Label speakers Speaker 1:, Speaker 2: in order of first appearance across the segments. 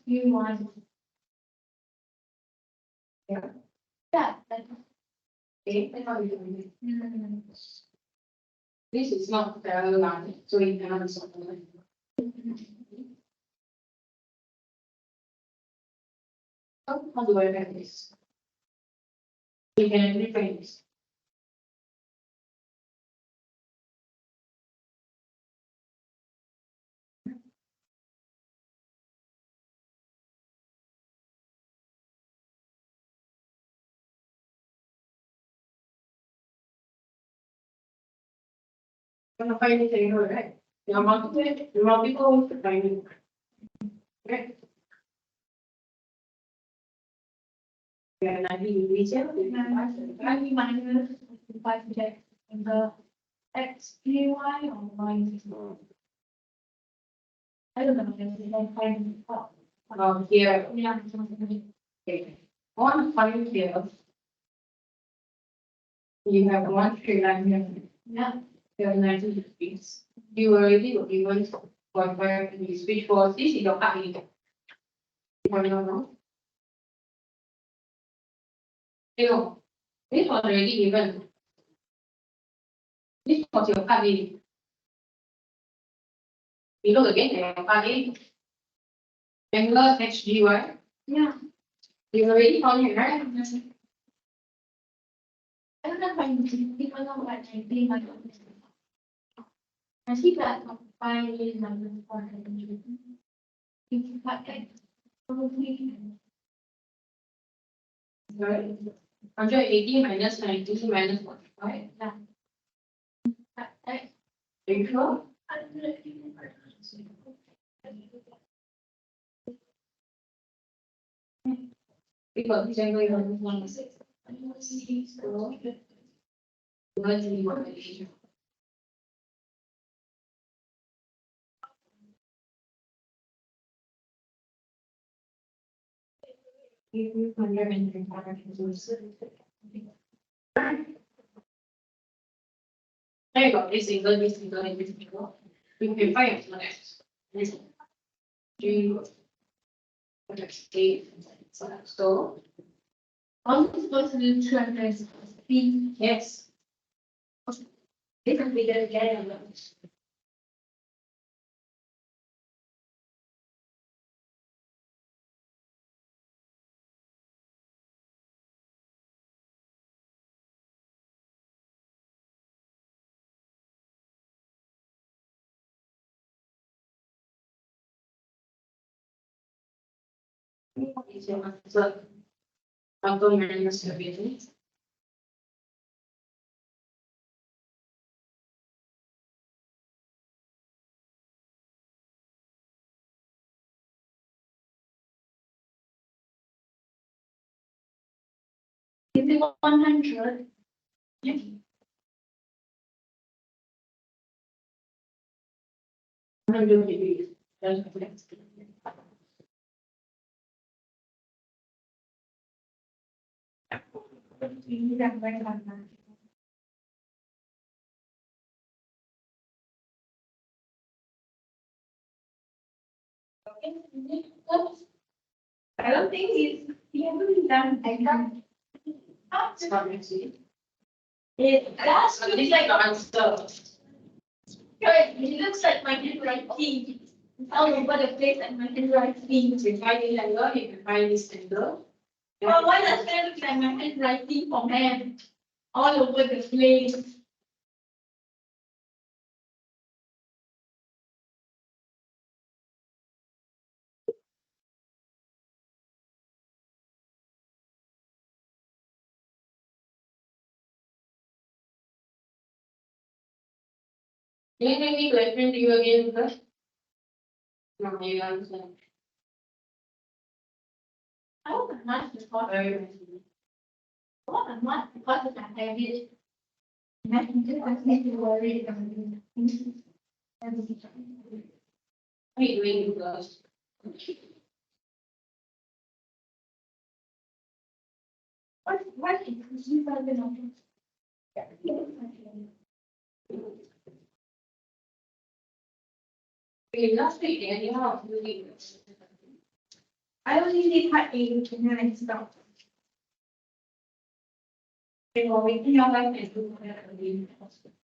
Speaker 1: you want.
Speaker 2: Yeah.
Speaker 1: Yeah, that's
Speaker 2: Okay, that's how you do it.
Speaker 1: mm,
Speaker 2: This is not parallel line, so you cannot solve it. How do I make this? We can reframe this. Gonna find it anywhere, right? You multiple to find it. Right? Yeah, 90 degrees here.
Speaker 1: I minus 5 in the x p y or y. I don't know. Then find
Speaker 2: Here,
Speaker 1: yeah.
Speaker 2: okay. On find here. You have one straight line here.
Speaker 1: Yeah.
Speaker 2: You have 90 degrees. You already will be 1.5 degrees, which was this is your cut angle. No. No, this was already given. This was your cut angle. You look again at your cut angle. Angle HGY.
Speaker 1: Yeah.
Speaker 2: You already found it, right?
Speaker 1: I don't know if I'm thinking about what I think I see that by number 400. If you cut that, probably
Speaker 2: Right. 180 minus 90 minus 45.
Speaker 1: cut that.
Speaker 2: Are you sure? Because this angle is 116. Let's see what it is. Give you 100. There you go, this angle, this angle, and this angle. You can find it next. This. G. Okay. So.
Speaker 1: I'm supposed to do 200 feet.
Speaker 2: Yes.
Speaker 1: They can be there again.
Speaker 2: Is your answer. Uncle minus everything.
Speaker 1: Is it 100?
Speaker 2: Yeah. 100 degrees. That's correct.
Speaker 1: I don't think he hasn't done. I can't.
Speaker 2: It's not easy.
Speaker 1: That's
Speaker 2: But this is the answer.
Speaker 1: it looks like my handwriting. All over the place and my handwriting.
Speaker 2: You find this angle, you can find this angle.
Speaker 1: Well, why does that look like my handwriting for man? All over the place.
Speaker 2: Do you think we to explain to you again first? No, you understand.
Speaker 1: I hope I'm not because
Speaker 2: Very nicely.
Speaker 1: I hope I'm not because of that habit. And I can just ask me to worry about it.
Speaker 2: What are you doing in class?
Speaker 1: What is you have been on?
Speaker 2: Okay, last week, and you have to do this.
Speaker 1: I only need part A and then I stop. Okay, well, we can have like this.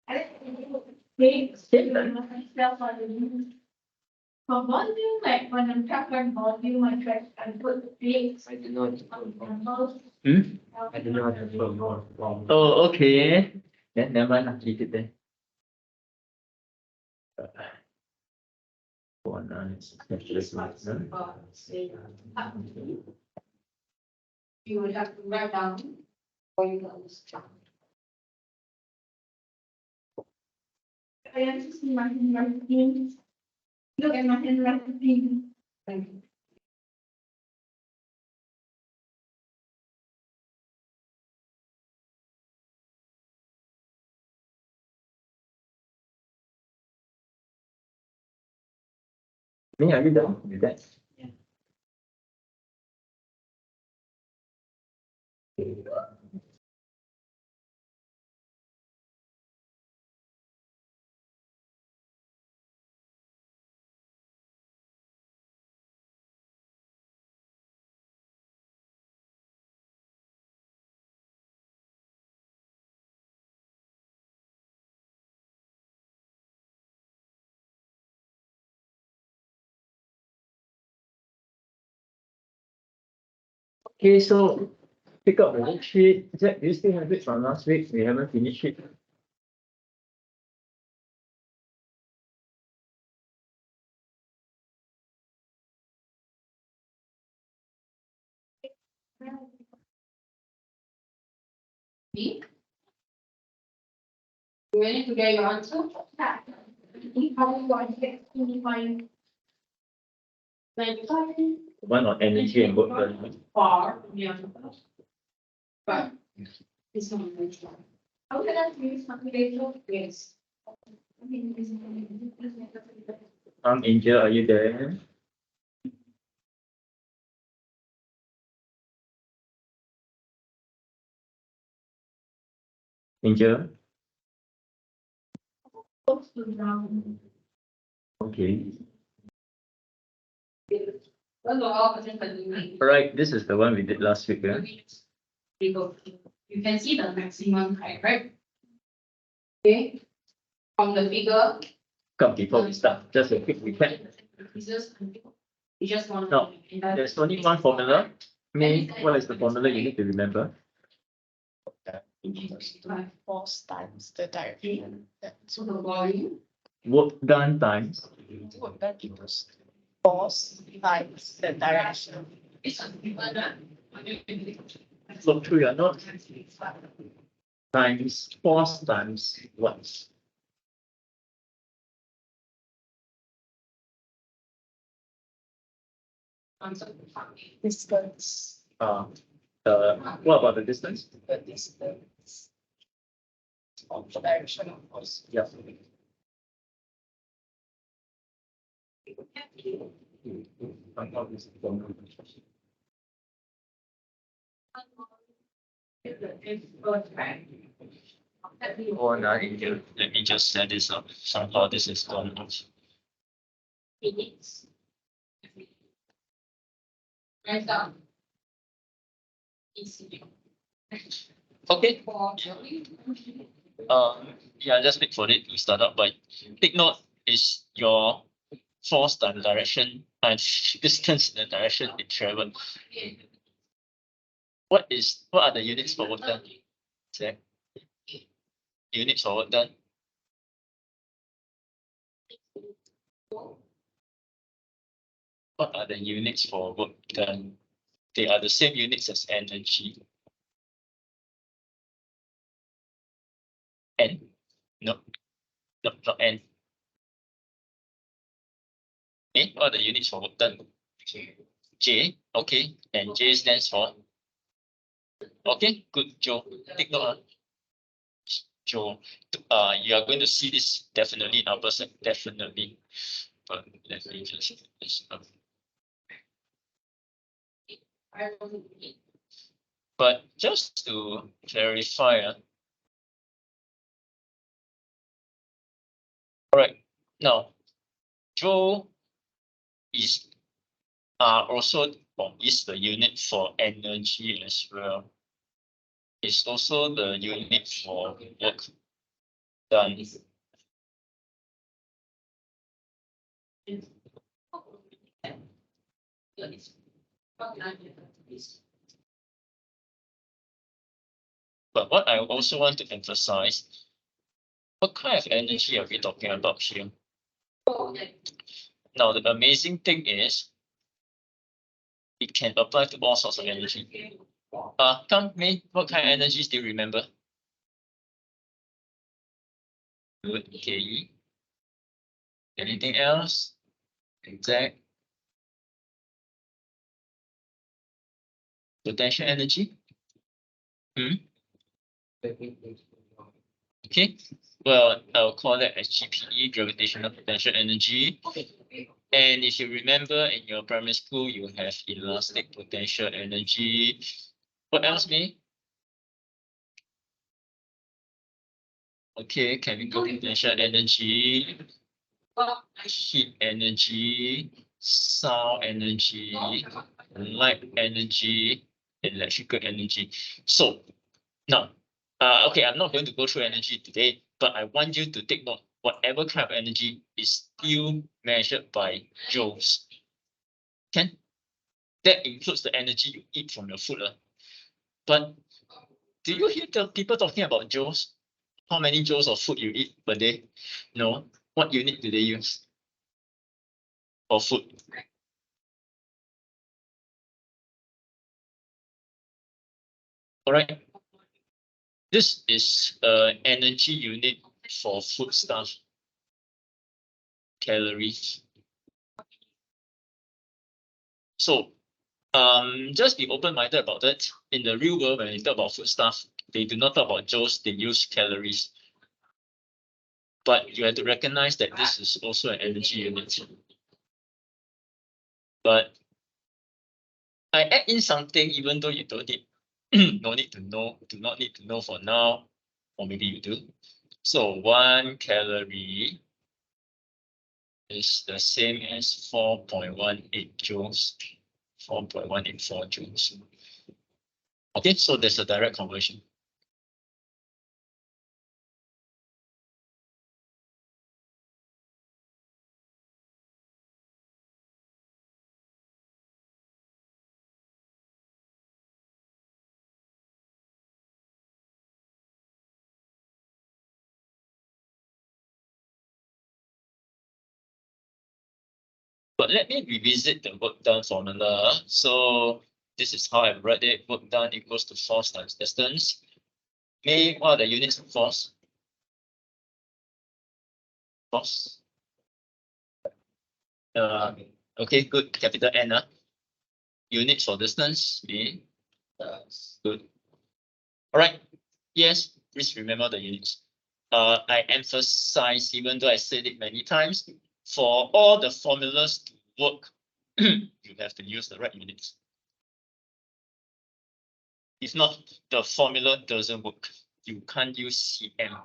Speaker 1: I think for volume, like when I'm tracking volume, I try I put the dates.
Speaker 3: I do not.
Speaker 1: Hmm?
Speaker 3: I do not have more. Oh, okay. Then never mind, I'll keep it there. One is
Speaker 2: You would have to write down pointers.
Speaker 1: I have to see my handwriting. Look at my handwriting.
Speaker 2: Thank you.
Speaker 3: Me, are you done with that? Okay, so pick up the worksheet. Jack, do you still have it from last week? We haven't finished it.
Speaker 2: You ready to get your answer?
Speaker 1: You probably want to get 25.
Speaker 2: 95
Speaker 3: One on energy and work done.
Speaker 2: far from the answer. But it's not very strong.
Speaker 1: I'm gonna use something later.
Speaker 2: Yes.
Speaker 3: Angel, are you there? Angel? Okay. All right, this is the one we did last week, yeah?
Speaker 2: You can see the maximum height, right? Okay. From the figure.
Speaker 3: Come before we start, just a quick recap.
Speaker 2: You just want.
Speaker 3: No, there's only one formula. May, what is the formula you need to remember?
Speaker 4: Force times the direction.
Speaker 2: So the volume.
Speaker 3: Work done times.
Speaker 4: Work done equals force times the direction.
Speaker 3: Look through your notes. Times force times what?
Speaker 4: Distance.
Speaker 3: What about the distance?
Speaker 4: The distance of the direction of force.
Speaker 3: Yeah. Oh, no, let me just set this up. Somehow this is gone.
Speaker 2: Minutes. Right down. Easy.
Speaker 3: Okay. Yeah, just wait for it to start up. But take note is your force times direction times distance in the direction it traveled. What are the units for work done? Zach? Units for work done. What are the units for work done? They are the same units as energy. N. No, not N. What are the units for work done? J. Okay, and J stands for. Okay, good, Joe. Take note. Joe, you are going to see this definitely in our person, definitely. But let me just but just to clarify, all right, now Joe is also or is the unit for energy as well. It's also the unit for work done. But what I also want to emphasize, what kind of energy are we talking about here? Now, the amazing thing is, it can apply to all sorts of energy. Come, May, what kind of energies do you remember? Good, KE. Anything else? Exact. Potential energy? Okay, well, I'll call that as GPE, gravitational potential energy. And if you remember in your primary school, you have elastic potential energy. What else, May? Okay, chemical potential energy, heat energy, sound energy, light energy, electrical energy. So now, okay, I'm not going to go through energy today, but I want you to take note, whatever kind of energy is still measured by joules. Can that includes the energy you eat from your food. But do you hear the people talking about joules? How many joules of food you eat per day? No. What unit do they use for food? All right. This is energy unit for food stuff. Calories. So just be open-minded about it. In the real world, when they talk about food stuff, they do not talk about joules, they use calories. But you have to recognize that this is also an energy unit. But I add in something even though you don't need no need to know, do not need to know for now, or maybe you do. So 1 calorie is the same as 4.18 joules, 4.184 joules. Okay, so there's a direct conversion. But let me revisit the work done formula. So this is how I read it. Work done equals to force times distance. May, what are the units of force? Force. Okay, good. Capital N. Units for distance. May. Good. All right. Yes, please remember the units. I emphasize, even though I said it many times, for all the formulas to work, you have to use the right units. If not, the formula doesn't work. You can't use cm.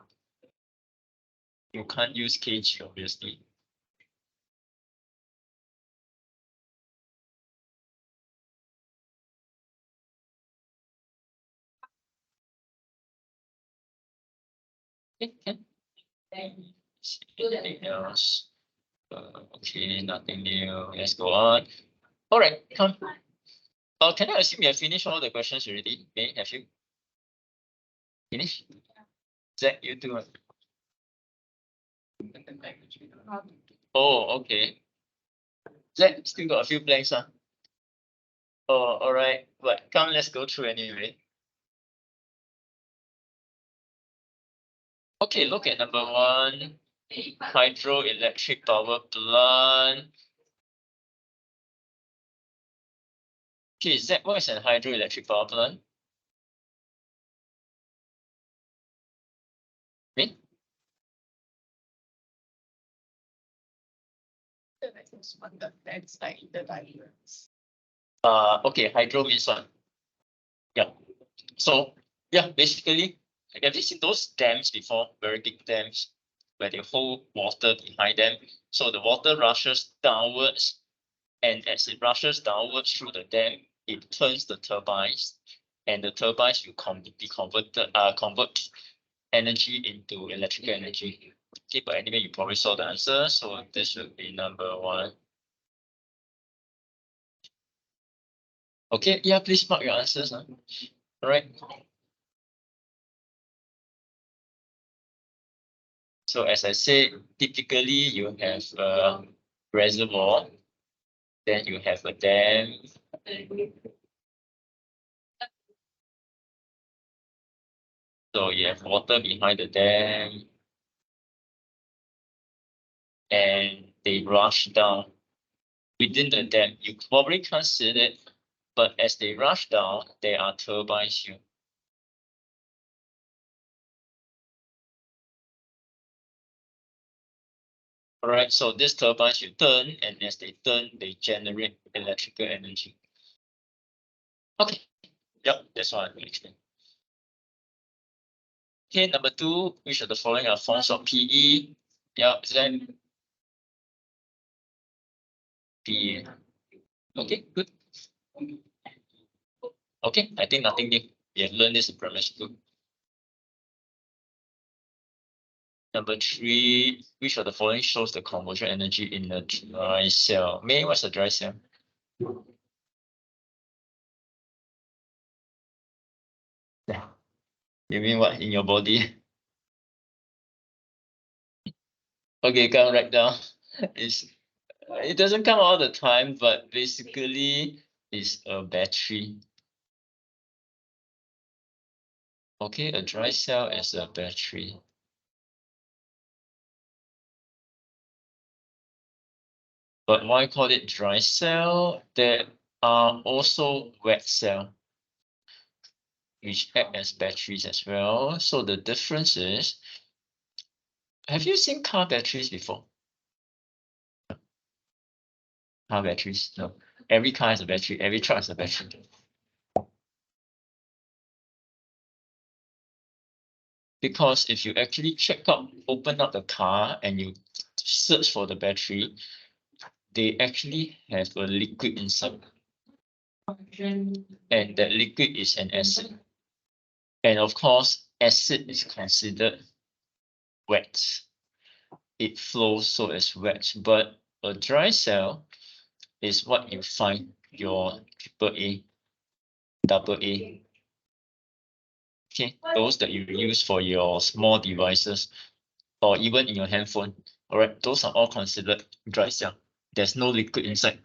Speaker 3: You can't use kg, obviously. Okay. Anything else? Okay, nothing new. Let's go on. All right, come. Can I assume you have finished all the questions already? Okay, have you finished? Zach, you too. Oh, okay. Zach, still got a few blanks, huh? Oh, all right. But come, let's go through anyway. Okay, look at number 1. Hydroelectric power plant. Okay, Zach, what is an hydroelectric power plant? Me? Okay, hydro means what? Yeah. So yeah, basically, have you seen those dams before? Very big dams where they hold water behind them. So the water rushes downwards and as it rushes downwards through the dam, it turns the turbines, and the turbines will convert energy into electrical energy. Okay, but anyway, you probably saw the answer, so this should be number 1. Okay, yeah, please mark your answers. All right. So as I said, typically you have a reservoir, then you have a dam, so you have water behind the dam, and they rush down within the dam. You probably can't see it, but as they rush down, there are turbines here. All right, so these turbines you turn, and as they turn, they generate electrical energy. Okay, yep, that's what I'm going to explain. Okay, number 2, which of the following are forms of PE? Yeah, then PE. Okay, good. Okay, I think nothing new. We have learned this in primary school. Number 3, which of the following shows the conversion energy in a dry cell? May, what's a dry cell? You mean what, in your body? Okay, come right down. It doesn't come all the time, but basically it's a battery. Okay, a dry cell is a battery. But why call it dry cell? There are also wet cell, which act as batteries as well. So the difference is, have you seen car batteries before? Car batteries? No. Every car has a battery, every truck has a battery. Because if you actually open up the car and you search for the battery, they actually have a liquid inside. And that liquid is an acid. And of course, acid is considered wet. It flows, so it's wet. But a dry cell is what you find your AAA, AA. Okay, those that you use for your small devices or even in your handphone. All right, those are all considered dry cell. There's no liquid inside.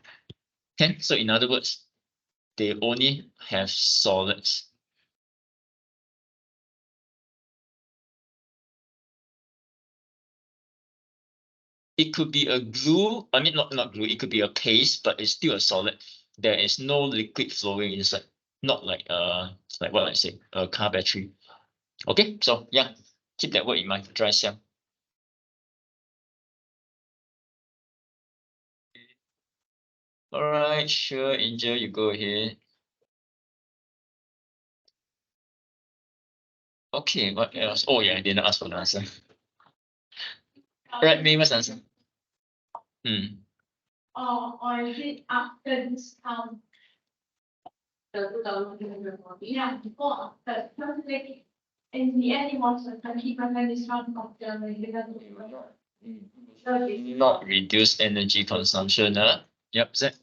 Speaker 3: Okay, so in other words, they only have solids. It could be a glue, I mean, not glue, it could be a paste, but it's still a solid. There is no liquid flowing inside, not like what I say, a car battery. Okay, so yeah, keep that word in mind, dry cell. All right, sure, Angel, you go ahead. Okay, what else? Oh yeah, I didn't ask for the answer. Right, May, what's the answer?
Speaker 1: Or is it after this yeah, before, but like in the end, it was a 20% discount of the regular.
Speaker 3: Not reduce energy consumption, Yep, Zach.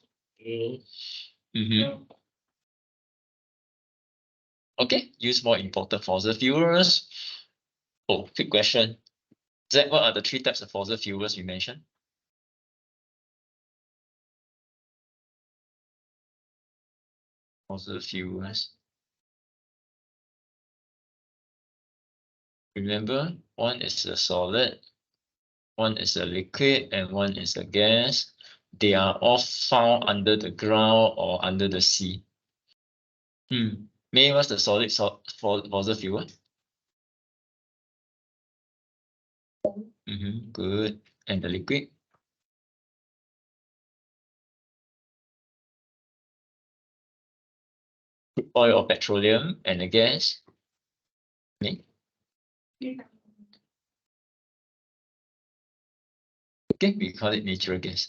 Speaker 3: Okay, use more important fossil fuels. Oh, quick question. Zach, what are the 3 types of fossil fuels you mentioned? Fossil fuels. Remember, one is a solid, one is a liquid, and one is a gas. They are all found under the ground or under the sea. May, what's the solid fossil fuel? Good. And the liquid? Crude oil or petroleum. And the gas? May? Okay, we call it natural gas.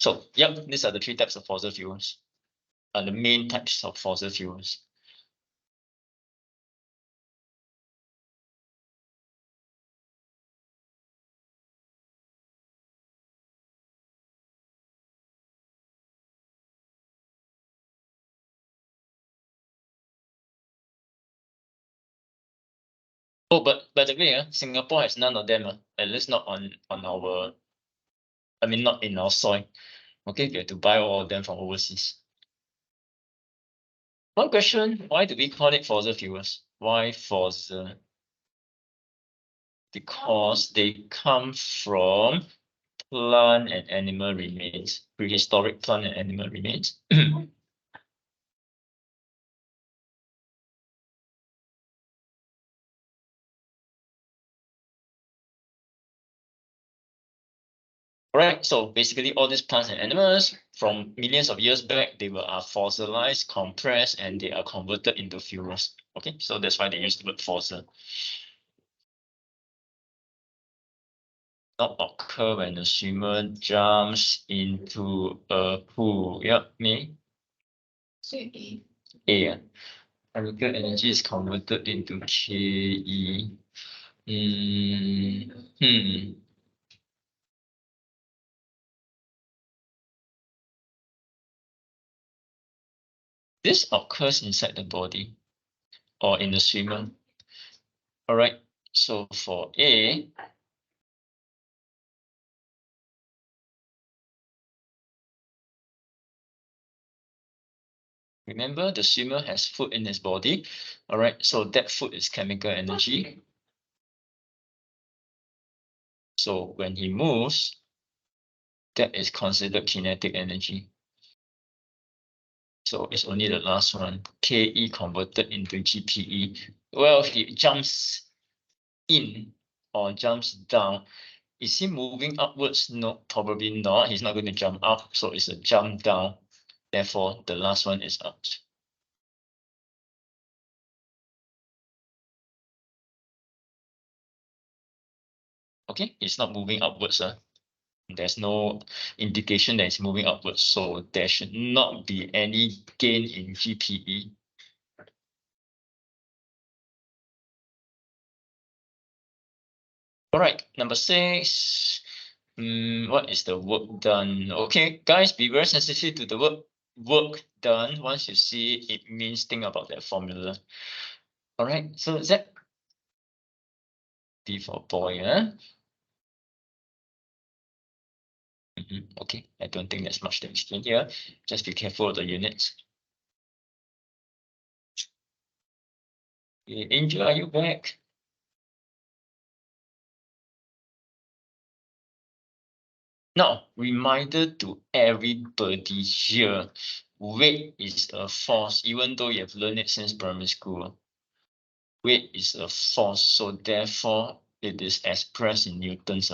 Speaker 3: So, yep, these are the three types of fossil fuels. The main types of fossil fuels. Oh, but by the way, Singapore has none of them, at least not on our, I mean, not in our soil. Okay, we have to buy all of them from overseas. One question, why do we call it fossil fuels? Why fossil? Because they come from plant and animal remains, prehistoric plant and animal remains. Alright, so basically all these plants and animals from millions of years back, they are fossilized, compressed, and they are converted into fuels. Okay, so that's why they use the word fossil. Not occur when the swimmer jumps into a pool. Yep, me. A. Chemical energy is converted into Ke. This occurs inside the body or in the swimmer. All right, so for A, remember the swimmer has food in his body. All right, so that food is chemical energy. So when he moves, that is considered kinetic energy. So it's only the last one, Ke converted into GPE. Well, if he jumps in or jumps down, is he moving upwards? No, probably not. He's not going to jump up, so it's a jump down. Therefore, the last one is out. Okay, it's not moving upwards. There's no indication that it's moving upwards, so there should not be any gain in GPE. All right, number 6. What is the work done? Okay, guys, be very sensitive to the work done. Once you see it means think about that formula. All right, so Z B for boy, Okay, I don't think there's much to explain here. Just be careful of the units. Angel, are you back? Now, reminder to everybody here, weight is a force, even though you have learned it since primary school. Weight is a force, so therefore it is expressed in newtons.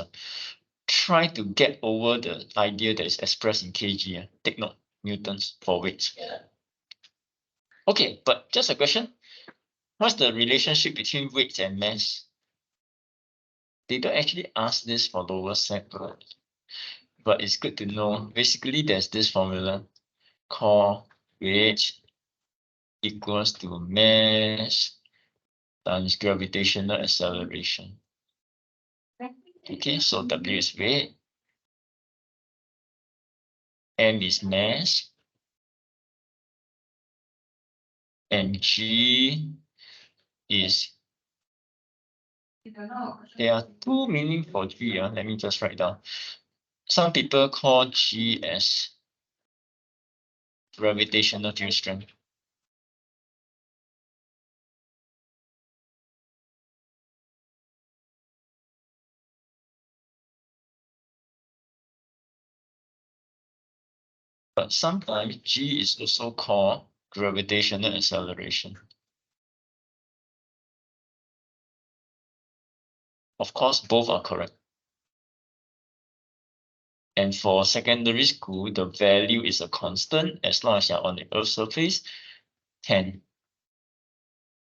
Speaker 3: Try to get over the idea that it's expressed in kg. Take note, newtons for weight. Okay, but just a question. What's the relationship between weight and mass? They don't actually ask this for lower sec, but it's good to know. Basically, there's this formula called weight equals to mass times gravitational acceleration. Okay, so W is weight, M is mass, and G is, there are two meanings for G. Let me just write down. Some people call G as gravitational field strength. But sometimes G is also called gravitational acceleration. Of course, both are correct. And for secondary school, the value is a constant as long as you're on the Earth's surface, 10.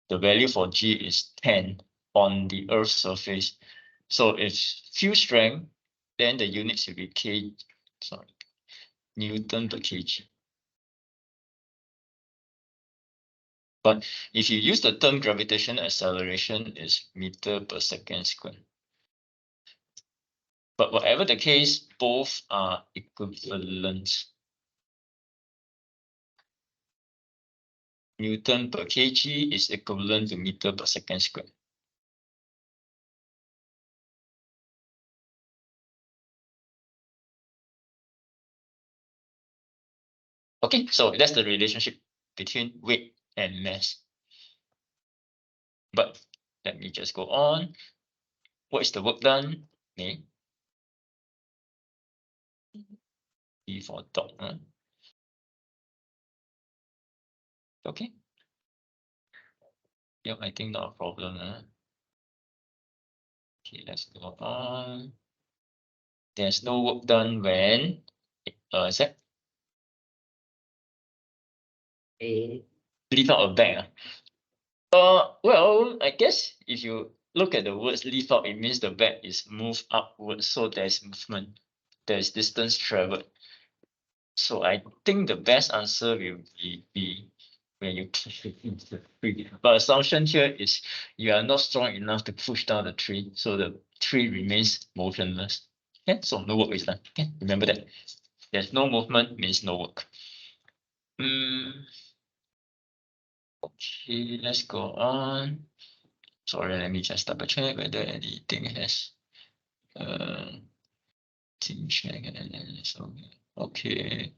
Speaker 3: The value for G is 10 on the Earth's surface. So if field strength, then the units will be K, sorry, Newton per kg. But if you use the term gravitational acceleration, is meter per second squared. But whatever the case, both are equivalent. Newton per kg is equivalent to meter per second squared. Okay, so that's the relationship between weight and mass. But let me just go on. What is the work done? Okay. E for dot. Okay. Yep, I think not a problem. Okay, let's go on. There's no work done when Z leave out a bag. Well, I guess if you look at the words leave out, it means the bag is moved upwards, so there's movement, there's distance traveled. So I think the best answer will be when you push it into the tree. But assumption here is you are not strong enough to push down the tree, so the tree remains motionless. Okay, so no work is done. Okay, remember that. There's no movement means no work. Okay, let's go on. Sorry, let me just double check whether anything has check and then so okay.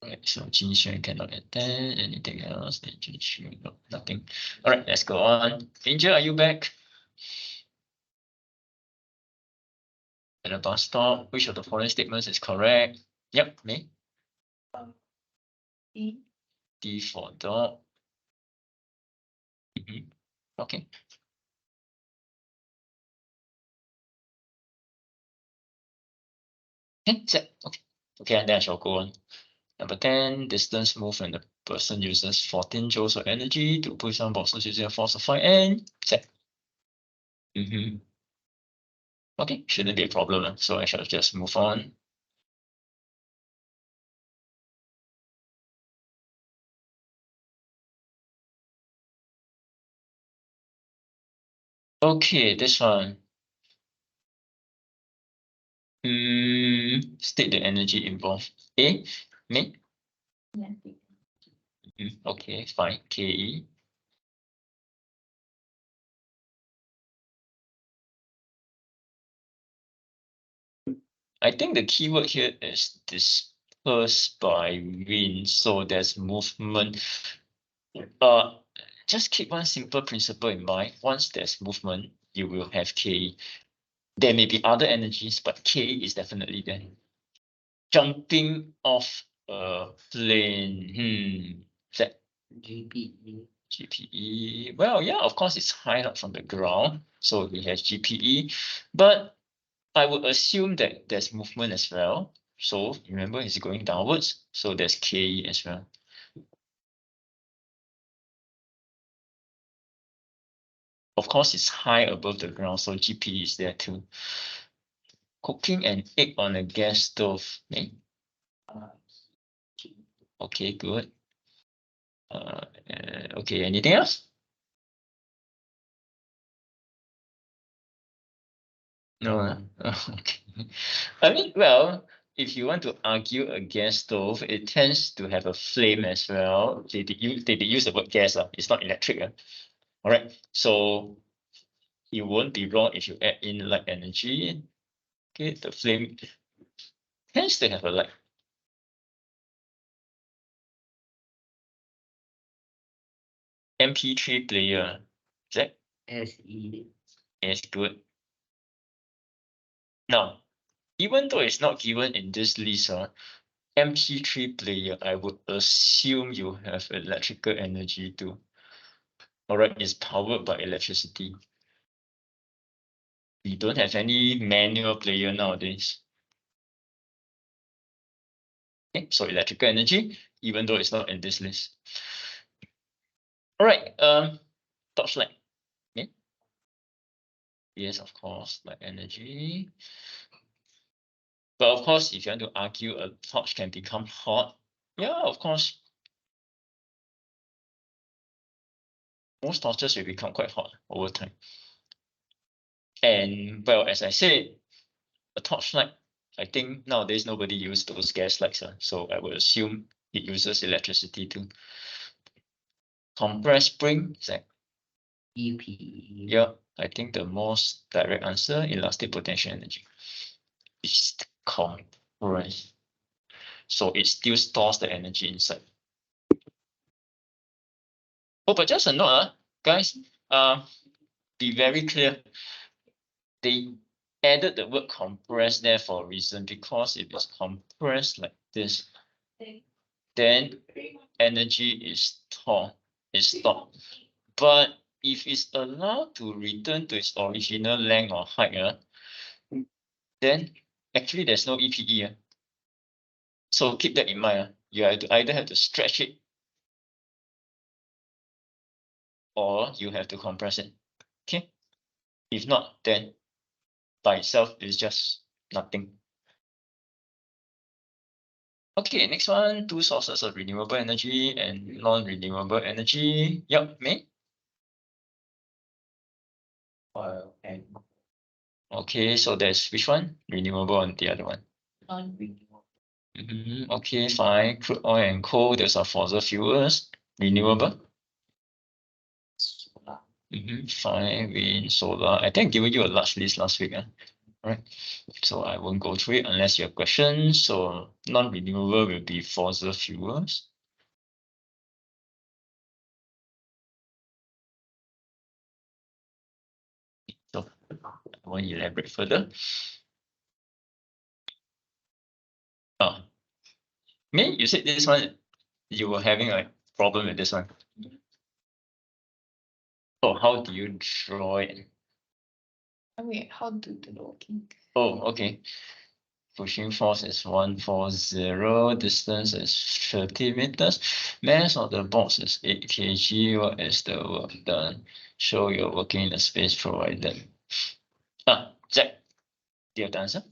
Speaker 3: Right, so Jinshan cannot attend. Anything else? No, nothing. All right, let's go on. Angel, are you back? At the bus stop, which of the following statements is correct? Yep, me. D for dog. Okay. Set. Okay. Okay, and then I shall go on. Number 10, distance moved when the person uses 14 joules of energy to push some boxes using a force of 5N. Set. Okay, shouldn't be a problem. So I shall just move on. Okay, this one. State the energy involved. A, me? Okay, fine. KE. I think the keyword here is dispersed by wind, so there's movement. Just keep one simple principle in mind. Once there's movement, you will have KE. There may be other energies, but KE is definitely there. Jumping off a plane. That GPE. GPE. Well, yeah, of course, it's high up from the ground, so we have GPE. But I would assume that there's movement as well. So remember, it's going downwards, so there's KE as well. Of course, it's high above the ground, so GPE is there too. Cooking an egg on a gas stove. Okay, good. Okay, anything else? No. Okay. I mean, well, if you want to argue a gas stove, it tends to have a flame as well. They use the word gas. It's not electric. All right. So you won't be wrong if you add in light energy. Okay, the flame tends to have a light. MP3 player. That SE is good. Now, even though it's not given in this list, MP3 player, I would assume you have electrical energy too. All right, it's powered by electricity. We don't have any manual player nowadays. Okay, so electrical energy, even though it's not in this list. All right, torchlight. Okay. Yes, of course, like energy. But of course, if you want to argue a torch can become hot, yeah, of course. Most torches will become quite hot over time. And well, as I said, a torchlight, I think nowadays nobody uses those gas lights, so I would assume it uses electricity too. Compressed spring, is that?
Speaker 4: EP.
Speaker 3: Yeah, I think the most direct answer, elastic potential energy, is compressed. So it still stores the energy inside. Oh, but just a note, guys, be very clear. They added the word compressed there for a reason, because if it's compressed like this, then energy is stored. But if it's allowed to return to its original length or height, then actually there's no EPE. So keep that in mind. You have to either have to stretch it or you have to compress it. Okay. If not, then by itself is just nothing. Okay, next one, two sources of renewable energy and non-renewable energy. Yep, May?
Speaker 4: And
Speaker 3: Okay, so there's which one? Renewable and the other one.
Speaker 4: non-renewable.
Speaker 3: Okay, fine. Crude oil and coal, those are fossil fuels. Renewable.
Speaker 4: Solar.
Speaker 3: Fine, wind, solar. I think I gave you a large list last week. Right. So I won't go through it unless you have questions. So non-renewable will be fossil fuels. So I won't elaborate further. May, you said this one, you were having a problem with this one. Oh, how do you draw it?
Speaker 5: Wait, how do the working?
Speaker 3: Oh, okay. Pushing force is 140, distance is 30 meters. Mass of the box is 8 kg. What is the work done? Show you're working in the space provided. Jack, do you have the answer?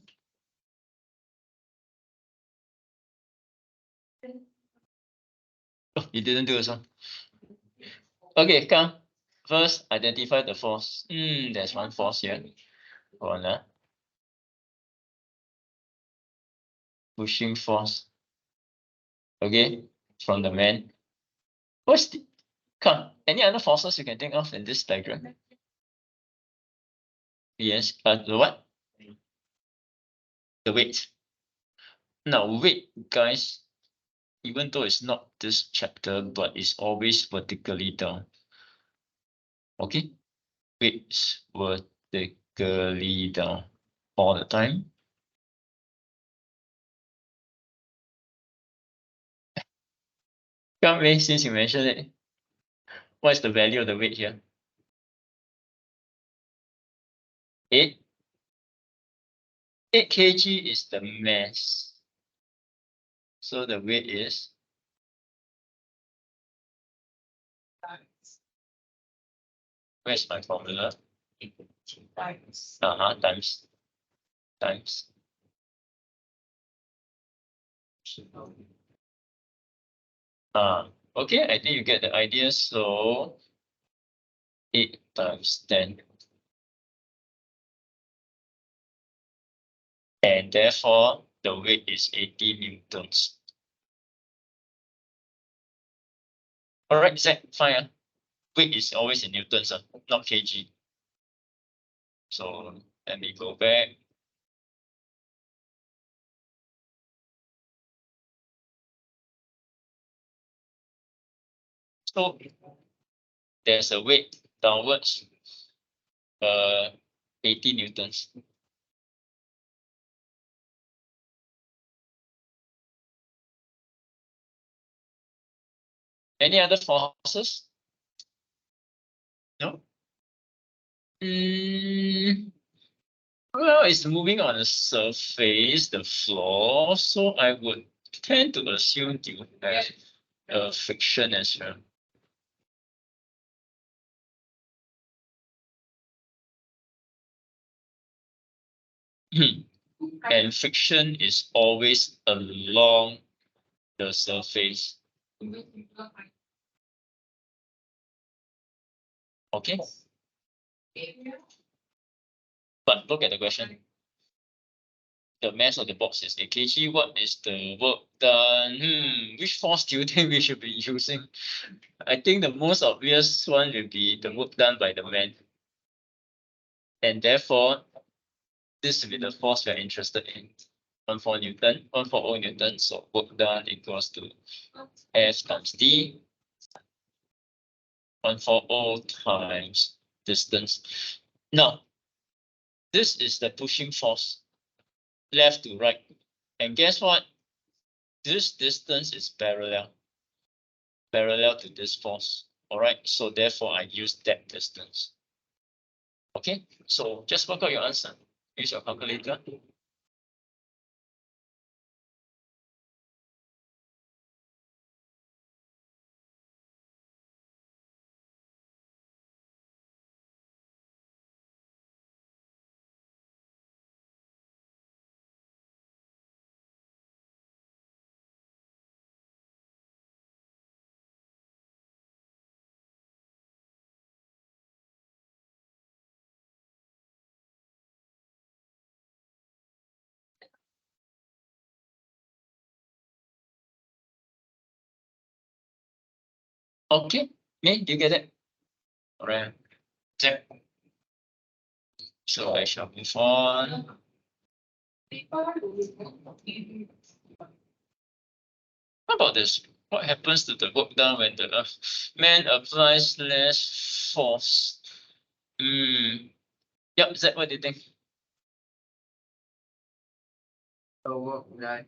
Speaker 3: Oh, you didn't do this one. Okay, come. First, identify the force. There's one force here. Hold on. Pushing force. Okay, from the man. What's the, come, any other forces you can think of in this diagram? Yes, the what? The weight. Now, weight, guys, even though it's not this chapter, but it's always vertically down. Okay, weights vertically down all the time. Come, Ray, since you mentioned it, what's the value of the weight here? 8. 8 kg is the mass. So the weight is where's my formula?
Speaker 4: Times.
Speaker 3: Times. Okay, I think you get the idea. So 8 times 10. And therefore the weight is 80 newtons. All right, Zach, fine. Weight is always in newtons, not kg. So let me go back. So there's a weight downwards, 80 newtons. Any other forces? No? Well, it's moving on the surface, the floor, so I would tend to assume you have friction as well. and friction is always along the surface. Okay, but look at the question. The mass of the box is 8 kg. What is the work done? Which force do you think we should be using? I think the most obvious one will be the work done by the man. And therefore, this will be the force we are interested in. 140 Newton, 140 Newton. So work done equals to F times D. 140 times distance. Now, this is the pushing force, left to right. And guess what? This distance is parallel to this force. All right, so therefore I use that distance. Okay, so just work out your answer. Use your calculator. Okay, me, do you get it? All right. Check. So I shall move on. How about this? What happens to the work done when the man applies less force? Yep, Zach, what do you think?
Speaker 4: The work done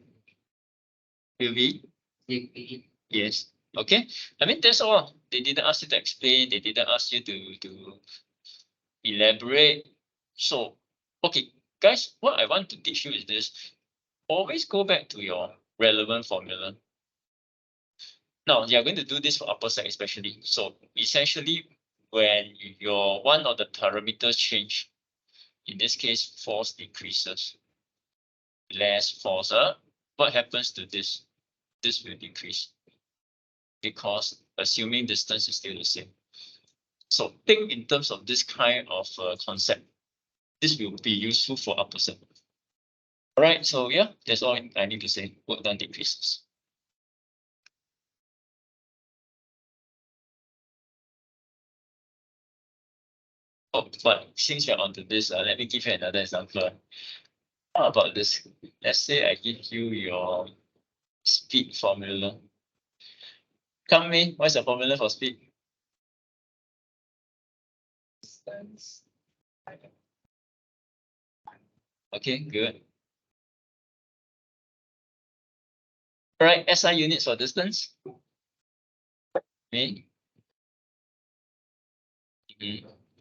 Speaker 3: Will be?
Speaker 4: decrease.
Speaker 3: Yes. Okay. I mean, that's all. They didn't ask you to explain. They didn't ask you to elaborate. So, okay, guys, what I want to teach you is this. Always go back to your relevant formula. Now, you're going to do this for upper side especially. So, essentially, when your one of the parameters change, in this case, force decreases. Less force, what happens to this? This will decrease because assuming distance is still the same. So think in terms of this kind of concept. This will be useful for upper side. All right, so yeah, that's all I need to say. Work done decreases. Oh, but since we're onto this, let me give you another example. How about this? Let's say I give you your speed formula. Come me, what's the formula for speed?
Speaker 4: Distance.
Speaker 3: Okay, good. All right, SI units for distance. Me.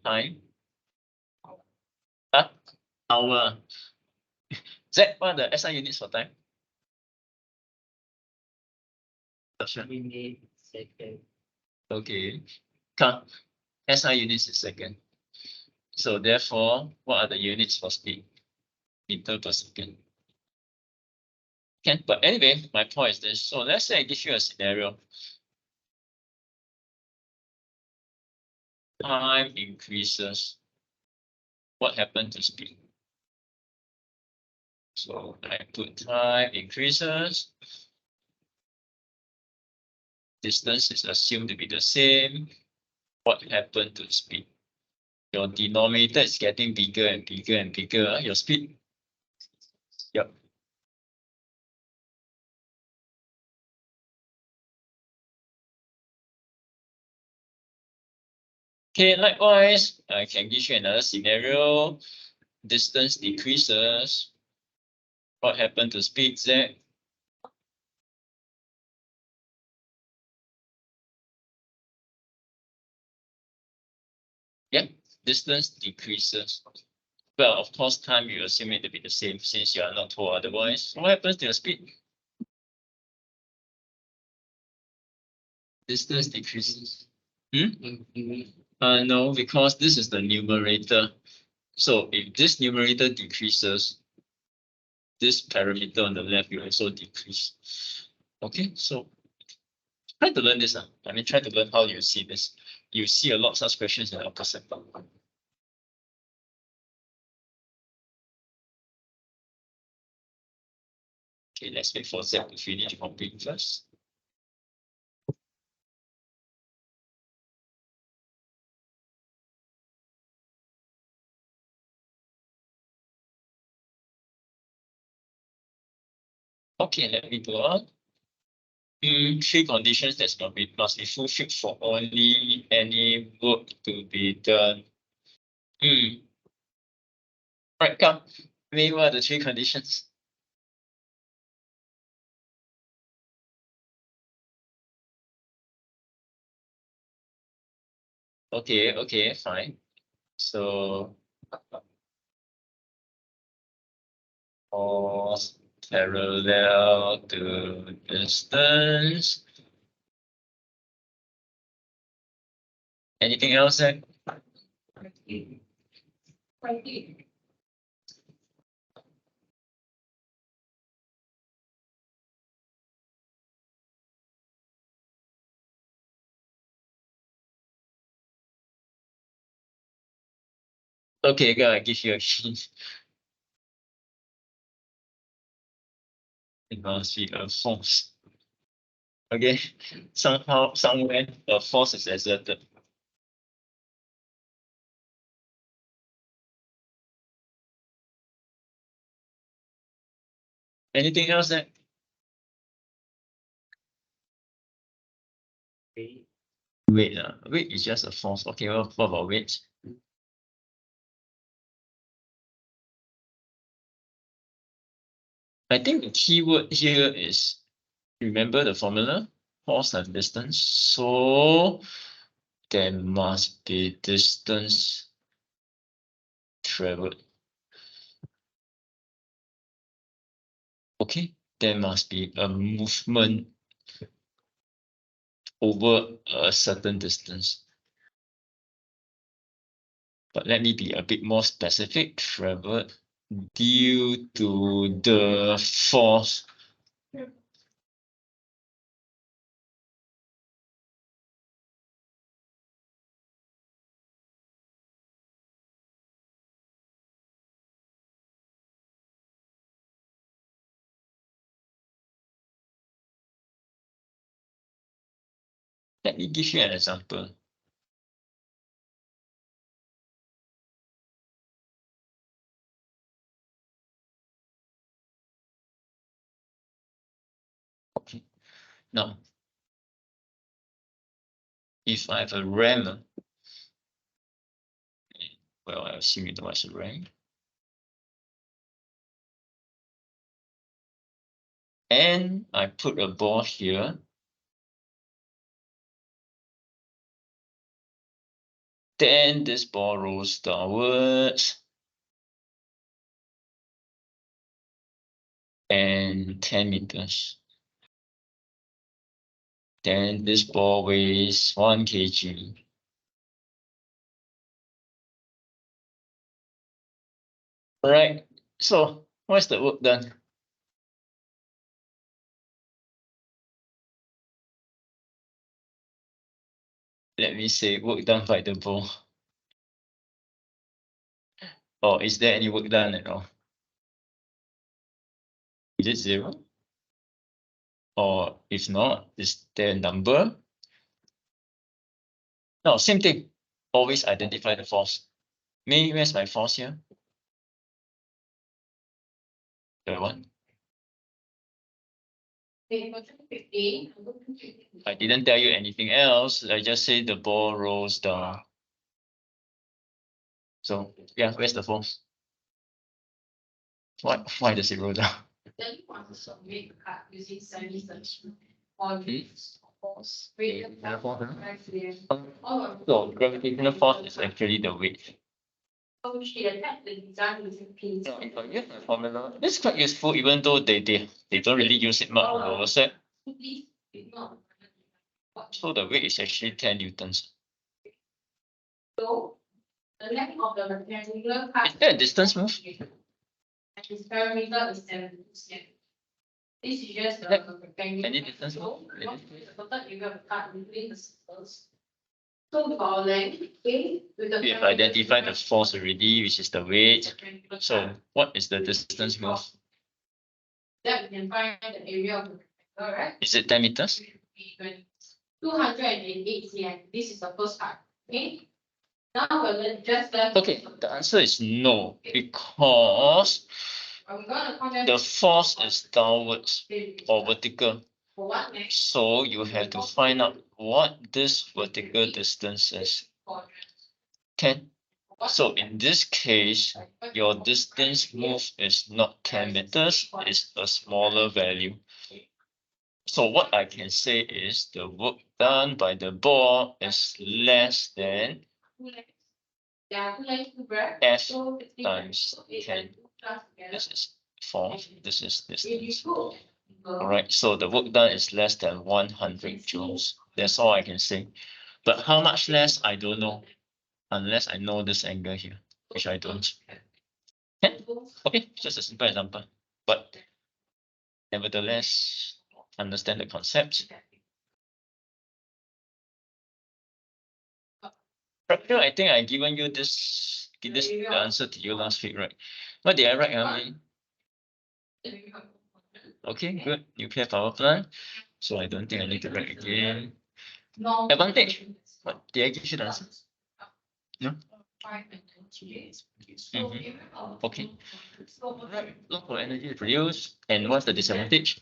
Speaker 3: Time. Hour. Z, what are the SI units for time?
Speaker 4: Minute. Second.
Speaker 3: Okay. Come. SI units is second. So therefore, what are the units for speed? Meter per second. Okay, but anyway, my point is this. So let's say I give you a scenario. Time increases. What happened to speed? So I put time increases. Distance is assumed to be the same. What happened to speed? Your denominator is getting bigger and bigger and bigger. Your speed. Yep. Okay, likewise, I can give you another scenario. Distance decreases. What happened to speed, Z? Yeah, distance decreases. Well, of course, time you assume it to be the same since you are not told otherwise. What happens to your speed? Distance decreases. No, because this is the numerator. So if this numerator decreases, this parameter on the left will also decrease. Okay, so try to learn this. I mean, try to learn how you see this. You see a lot of such questions in upper sec. Okay, let's wait for Zach to finish copying first. Okay, let me go on. Three conditions that must be fulfilled for only any work to be done. Right, come. Maybe what are the three conditions? Okay, fine. So force parallel to distance. Anything else then? Okay, I give you a hint. It must be a force. Okay, somehow, somewhere, a force is exerted. Anything else then? Weight is just a force. Okay, well, what about weight? I think the key word here is, remember the formula, force and distance. So there must be distance traveled. Okay, there must be a movement over a certain distance. But let me be a bit more specific. Traveled due to the force. Let me give you an example. Okay. Now, if I have a ram, well, I assume you know what's a ram. And I put a ball here. Then this ball rolls downwards. And 10 meters. Then this ball weighs 1 kg. All right, so what's the work done? Let me say work done by the ball. Or is there any work done at all? Is it 0? Or if not, is there a number? No, same thing. Always identify the force. Where's my force here? The one. I didn't tell you anything else. I just say the ball rolls down. So yeah, where's the force? Why does it roll down? So gravitational force is actually the weight. If I use my formula, it's quite useful, even though they don't really use it much on the set. So the weight is actually 10 newtons. Is there a distance move?
Speaker 2: and his parameter is 72 cm. This is just the rectangular.
Speaker 3: Any distance?
Speaker 2: So, the total area of the card including the circles. So for our length, okay, with the
Speaker 3: We have identified the force already, which is the weight. So what is the distance moved?
Speaker 2: that we can find the area of the rectangle, right?
Speaker 3: Is it 10 meters?
Speaker 2: 288 cm. This is the first part. Okay. Now we're just left.
Speaker 3: Okay, the answer is no, because
Speaker 2: Are we gonna contact
Speaker 3: the force is downwards or vertical.
Speaker 2: for what next?
Speaker 3: So you have to find out what this vertical distance is. 10. So in this case, your distance moved is not 10 meters, it's a smaller value. So what I can say is the work done by the ball is less than
Speaker 2: Yeah, 2 lengths, 2 breadth.
Speaker 3: F
Speaker 2: So 50
Speaker 3: times
Speaker 2: eight
Speaker 3: 10.
Speaker 2: and 2 plus together.
Speaker 3: This is force, this is
Speaker 2: If you
Speaker 3: distance.
Speaker 2: go.
Speaker 3: Alright, so the work done is less than 100 joules. That's all I can say. But how much less, I don't know. Unless I know this angle here, which I don't. Okay, just a simple example. But nevertheless, understand the concept. Structure, I think I given you give this the answer to you last week, right? What did I write? Okay, good. Nuclear power plant. So I don't think I need to write again. Advantage. What did I give you the answer? No? Okay. Alright, local energy produced. And what's the disadvantage?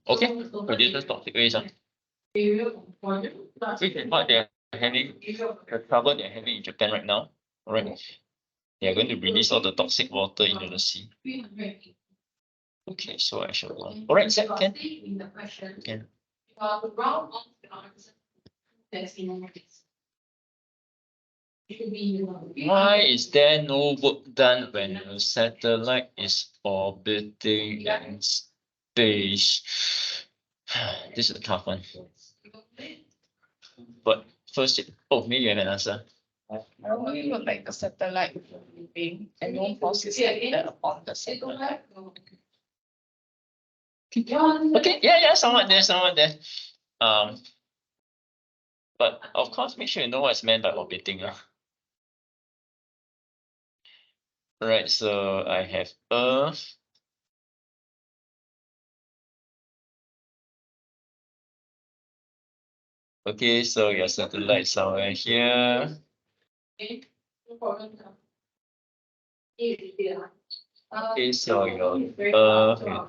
Speaker 3: Okay, produces toxic waste. Which is what they're having, the trouble they're having in Japan right now. Alright. They are going to release all the toxic water into the sea. Okay, so I shall go. Alright, Zach, can? Can. Why is there no work done when a satellite is orbiting in space? This is a tough one. But first, maybe you have an answer.
Speaker 5: Normally look like the satellite moving and no force is acted upon the satellite.
Speaker 3: Okay, yeah, somewhat there. But of course, make sure you know what's meant by orbiting. Right, so I have Earth. Okay, so your satellite somewhere here. Okay, so your Earth will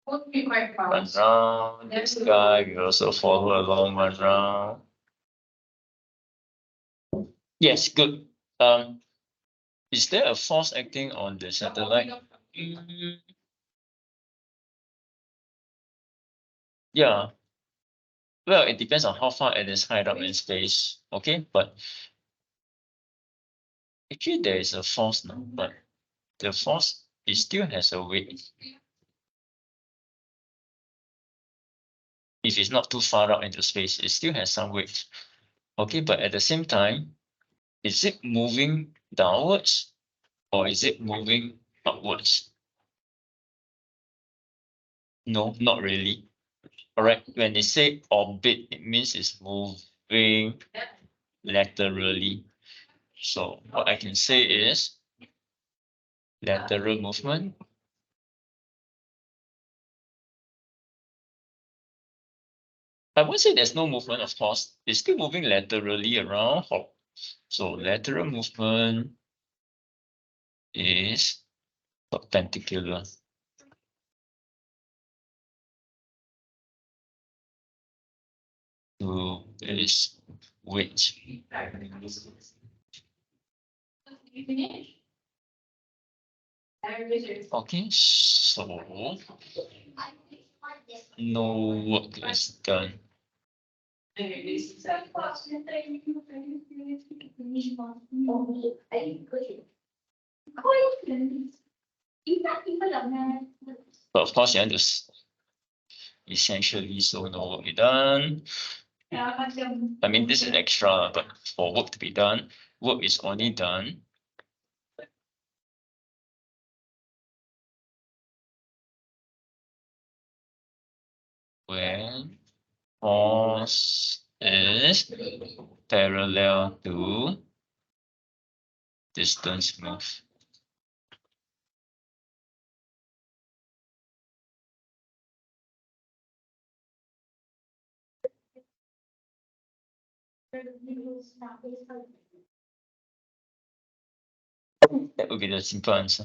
Speaker 3: run round. This guy will also follow along, run round. Yes, good. Is there a force acting on the satellite? Yeah. Well, it depends on how far it is high up in space. Okay, but actually there is a force now, but the force it still has a weight. If it's not too far out into space, it still has some weight. Okay, but at the same time, is it moving downwards or is it moving upwards? No, not really. All right, when they say orbit, it means it's moving laterally. So what I can say is lateral movement. I won't say there's no movement, of course. It's still moving laterally around. So lateral movement is perpendicular. To its weight. Okay, so no work is done. But of course, you want to essentially so no work be done. I mean, this is extra, but for work to be done, work is only done when force is parallel to distance moved. That would be the simple answer.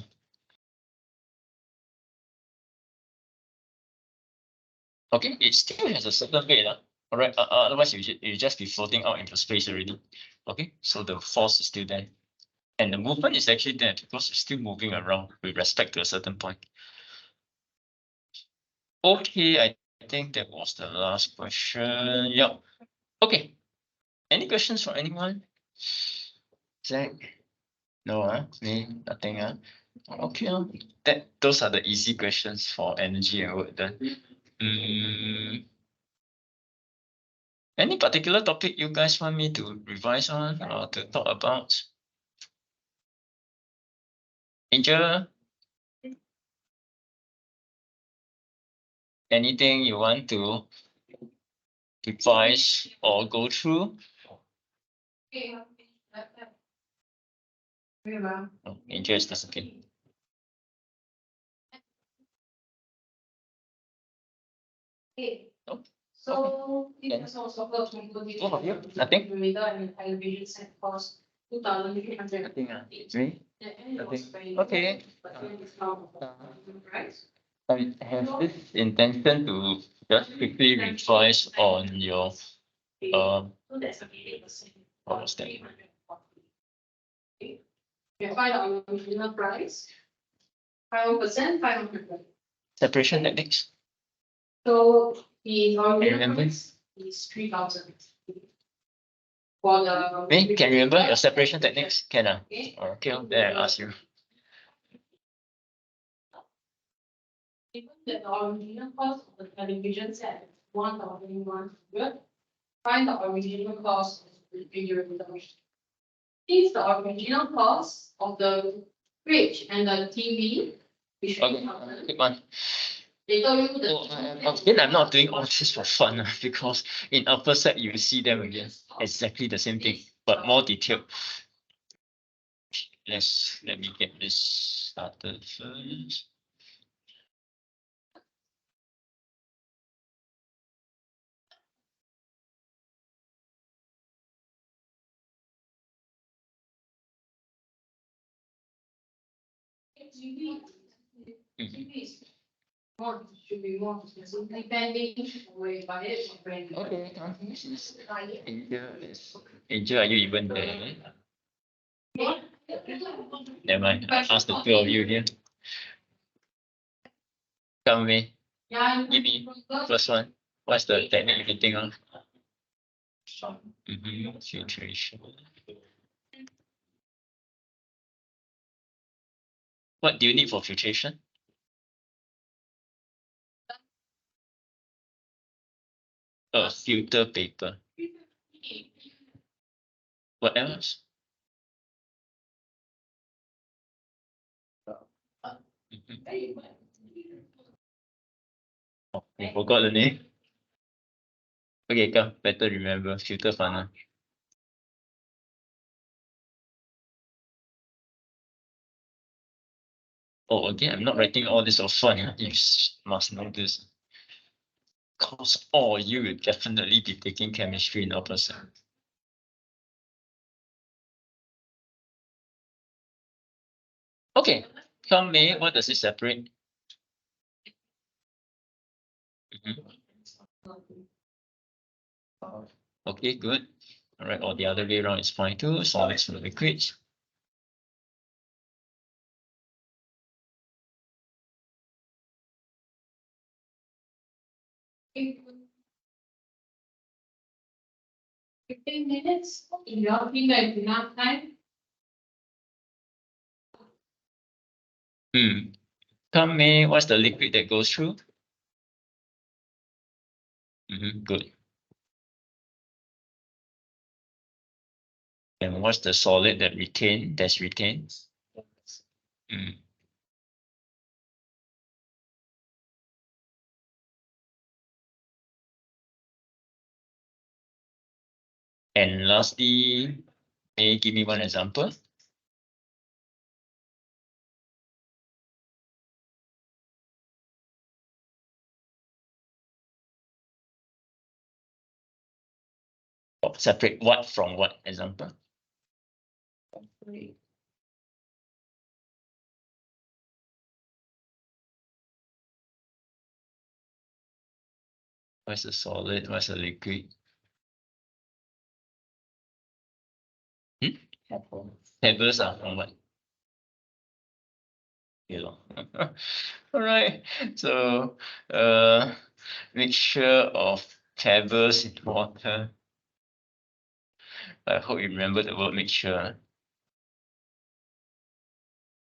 Speaker 3: Okay, it still has a certain weight. All right, otherwise you just be floating out into space already. Okay, so the force is still there. And the movement is actually there because it's still moving around with respect to a certain point. Okay, I think that was the last question. Yep. Okay. Any questions from anyone? Zach? No, me, nothing. Okay. Those are the easy questions for energy and work done. Any particular topic you guys want me to revise on or to talk about? Angel? Anything you want to revise or go through? Oh, Angel is disappearing.
Speaker 1: Okay.
Speaker 3: Oh,
Speaker 1: So.
Speaker 3: Then- Both of you? Nothing? Nothing. Me? Nothing. Okay. I have this intention to just quickly revise on your what was that?
Speaker 2: Find our original price. 5%, 500.
Speaker 3: Separation techniques.
Speaker 2: So the
Speaker 3: Remember?
Speaker 2: original price is 3,000. For the.
Speaker 3: Me? Can you remember your separation techniques? Can
Speaker 2: Okay.
Speaker 3: Okay, then I ask you.
Speaker 2: Given that the original cost of the television set is 1,100, find the original cost of the video reduction. Since the original cost of the fridge and the TV, which is
Speaker 3: Okay,
Speaker 2: 3,000,
Speaker 3: quick one.
Speaker 2: they told you
Speaker 3: Oh,
Speaker 2: the.
Speaker 3: again, I'm not doing all this for fun because in upper set you will see them again. Exactly the same thing, but more detailed. Let me get this started first.
Speaker 2: More, should be more, depending on where you buy it.
Speaker 3: Okay, Angel, are you even there? Never mind, I'll ask the two of you here. Tell me,
Speaker 2: Yeah.
Speaker 3: give me first one. What's the technique you think of? Filtration. What do you need for filtration? A filter paper. What else? Oh, you forgot the name. Okay, come, better remember. Filter funnel. Oh, again, I'm not writing all this for fun. You must know this. Because all you will definitely be taking chemistry in upper set. Okay, come May, what does it separate? Okay, good. All right, or the other way around is fine too. Solids from liquids.
Speaker 2: Fifteen minutes, in your opinion, enough time?
Speaker 3: Come May, what's the liquid that goes through? Good. And what's the solid that that's retained? And lastly, may you give me one example? Or separate what from what example? What's a solid? What's a liquid? Pebbles are from what? You know. All right. So mixture of pebbles in water. I hope you remember the word mixture.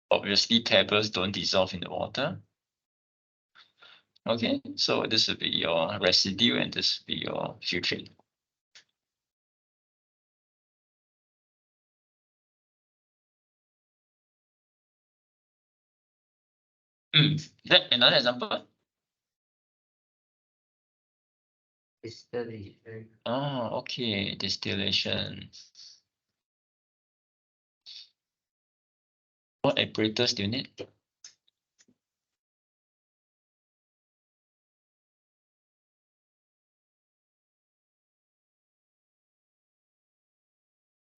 Speaker 3: Obviously, pebbles don't dissolve in the water. Okay, so this will be your residue and this will be your filtrate. That another example?
Speaker 4: Distillation.
Speaker 3: Oh, okay, distillation. What apparatus do you need?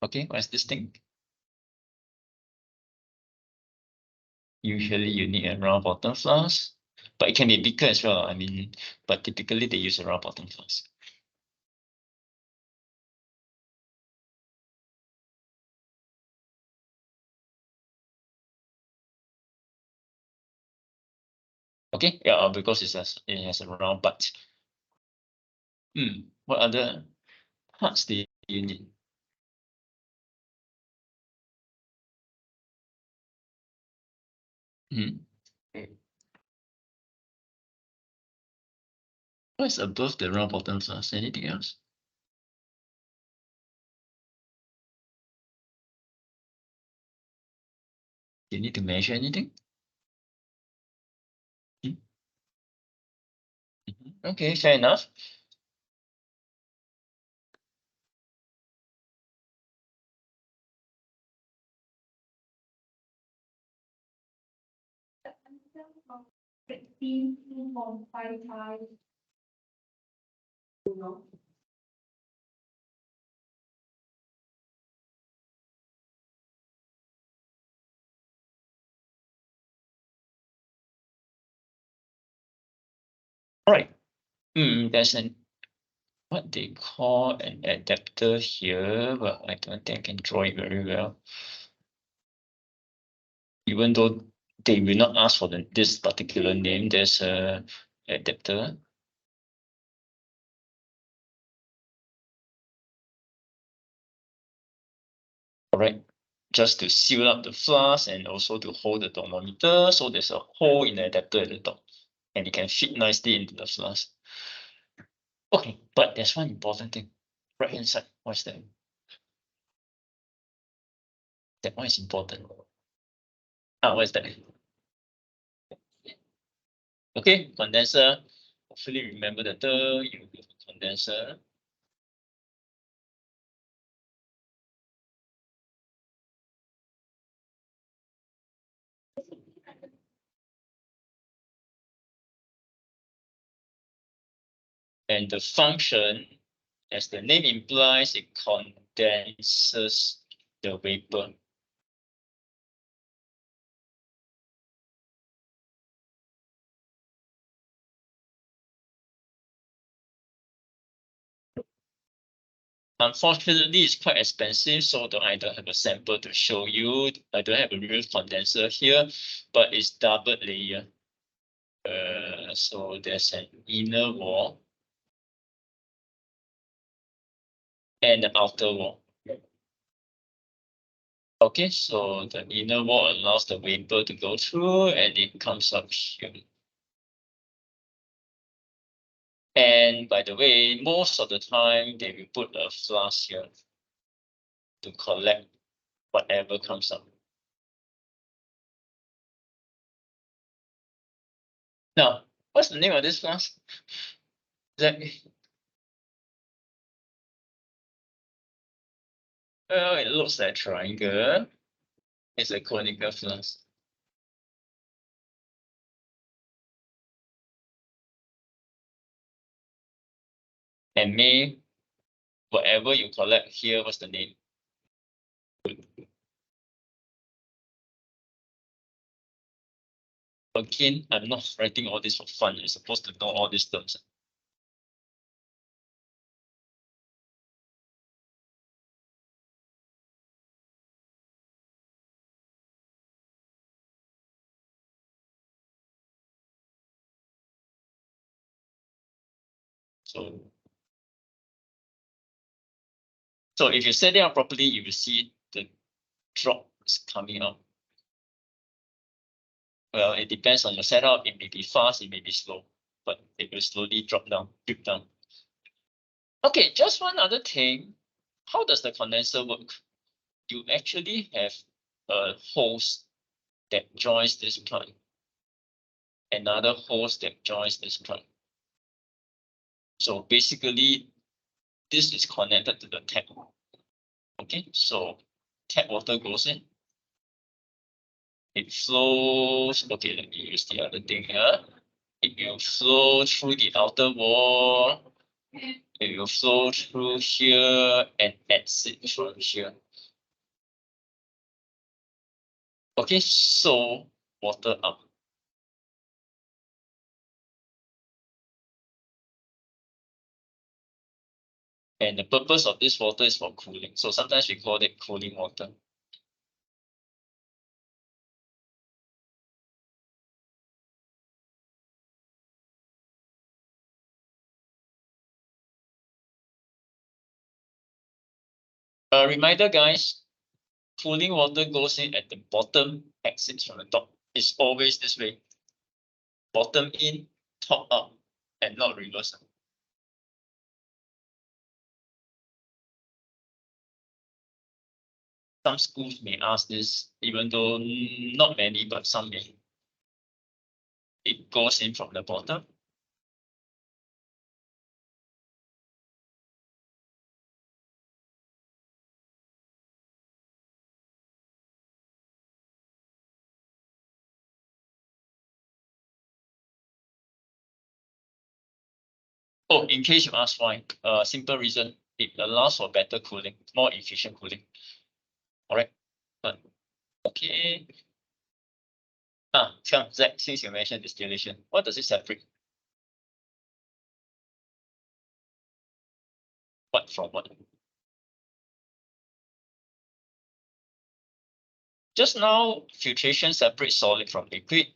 Speaker 3: Okay, what's this thing? Usually you need a round bottom flask, but it can be bigger as well. I mean, but typically they use a round bottom flask. Okay, yeah, because it has a round butt. What other parts do you need? What's above the round bottom flask? Anything else? Do you need to measure anything? Okay, fair enough. All right. There's what they call an adapter here, but I don't think I can draw it very well. Even though they will not ask for this particular name, there's a adapter. All right, just to seal up the flask and also to hold the thermometer. So there's a hole in the adapter at the top, and it can fit nicely into the flask. Okay, but there's one important thing. Right hand side, what's that? That one is important. What is that? Okay, condenser. Hopefully remember the term, you have a condenser. And the function, as the name implies, it condenses the vapor. Unfortunately, it's quite expensive, so I don't have a sample to show you. I don't have a real condenser here, but it's double layer. So there's an inner wall and the outer wall. Okay, so the inner wall allows the vapor to go through and it comes up here. And by the way, most of the time they will put a flask here. to collect whatever comes up. Now, what's the name of this class? Well, it looks like a triangle. It's a conical flask. And may, whatever you collect here, what's the name? Again, I'm not writing all this for fun. You're supposed to know all these terms. So if you set it up properly, you will see the drop is coming out. Well, it depends on your setup. It may be fast, it may be slow, but it will slowly drop down, drip down. Okay, just one other thing. How does the condenser work? You actually have a hose that joins this plug. Another hose that joins this plug. So basically, this is connected to the tap. Okay, so tap water goes in. It flows. Okay, let me use the other thing here. It will flow through the outer wall. It will flow through here and exit from here. Okay, so water up. And the purpose of this water is for cooling. So sometimes we call it cooling water. A reminder, guys, cooling water goes in at the bottom, exits from the top. It's always this way. Bottom in, top up, and not reverse. Some schools may ask this, even though not many, but some may. It goes in from the bottom. Oh, in case you ask why, simple reason, it allows for better cooling, more efficient cooling. All right, but okay. Zach, since you mentioned distillation, what does it separate? What from what? Just now, filtration separates solid from liquid.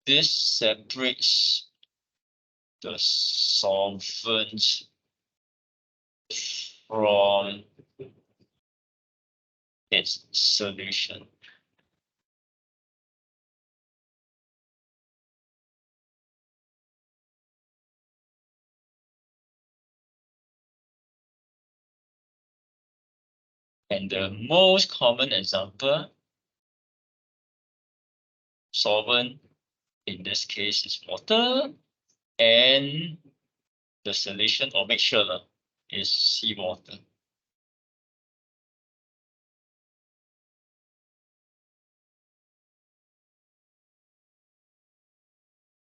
Speaker 3: This separates the solvent from its solution. And the most common example, solvent in this case is water, and the solution or mixture is seawater.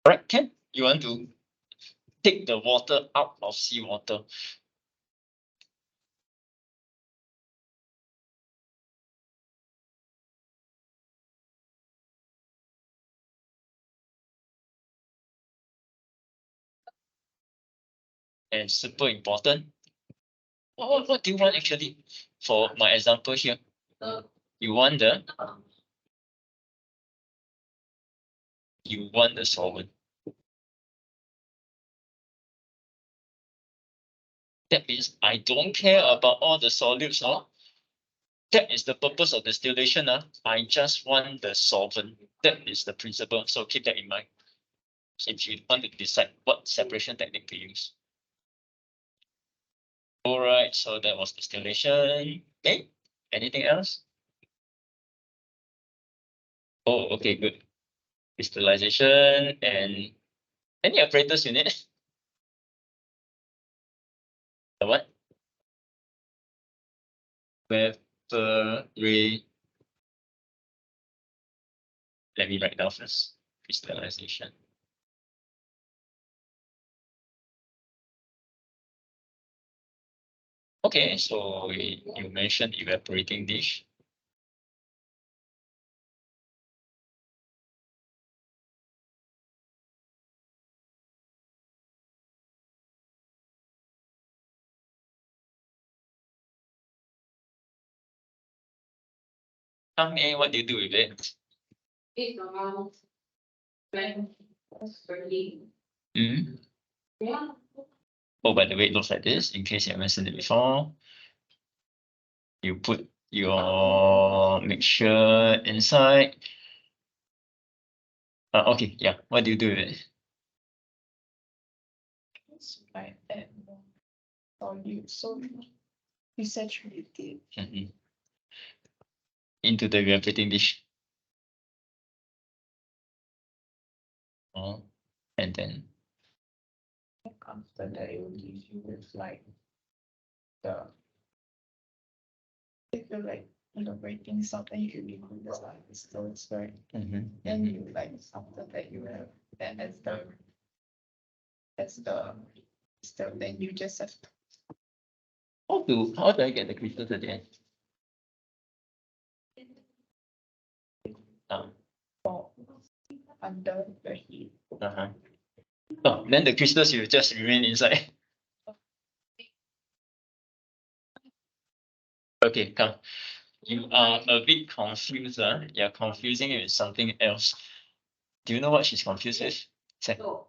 Speaker 3: All right, Ken, you want to take the water out of seawater? And super important. What do you want actually? For my example here, you want the solvent. That means I don't care about all the solutes. That is the purpose of distillation. I just want the solvent. That is the principle. So keep that in mind if you want to decide what separation technique to use. All right, so that was distillation. Okay, anything else? Oh, okay, good. Crystallization and any apparatus you need? The what? Ray. Let me write down first. Crystallization. Okay, so you mentioned evaporating dish. What do you do with it?
Speaker 2: It's around 20, 30.
Speaker 3: Mm.
Speaker 2: Yeah.
Speaker 3: Oh, by the way, it looks like this, in case you mentioned it before. You put your mixture inside. Okay, yeah. What do you do with it?
Speaker 5: It's like that more solute, so we saturate it.
Speaker 3: Mhm. Into the evaporating dish. Oh, and then
Speaker 5: After that, it will leave you with like the if you like elaborating something, you remove the like stones, right? Then you like after that you have that as the step, then you just have to
Speaker 3: how do I get the crystals at the end?
Speaker 5: fall under the heat.
Speaker 3: Oh, then the crystals will just remain inside. Okay, come. You are a bit confused. You're confusing it with something else. Do you know what she's confused with?
Speaker 2: So.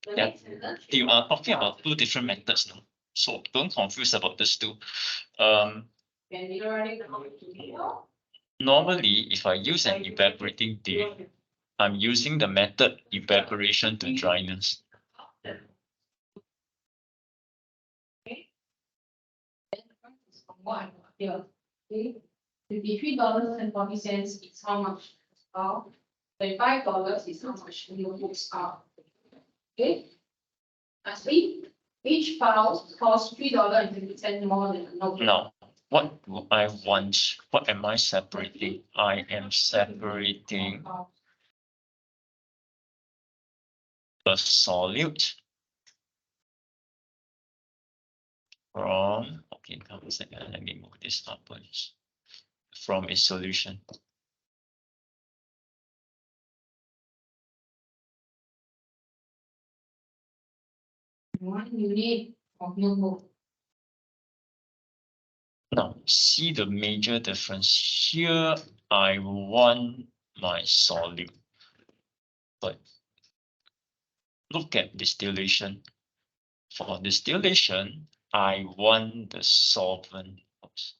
Speaker 2: The
Speaker 3: Yeah.
Speaker 2: next sentence.
Speaker 3: You are talking about two different methods now. So don't confuse about this two.
Speaker 2: When you're writing the video.
Speaker 3: Normally, if I use an evaporating dish, I'm using the method evaporation to dryness.
Speaker 2: One, yeah, okay, $53.40 is how much? $35 is how much your books are. Okay? Lastly, each file costs $3.50 more than a notebook.
Speaker 3: Now, what do I want? What am I separating? I am separating a solute from, okay, come a second, let me move this upwards, from a solution.
Speaker 2: One unit of notebook.
Speaker 3: Now, see the major difference here. I want my solute, but look at distillation. For distillation, I want the solvent. Oops.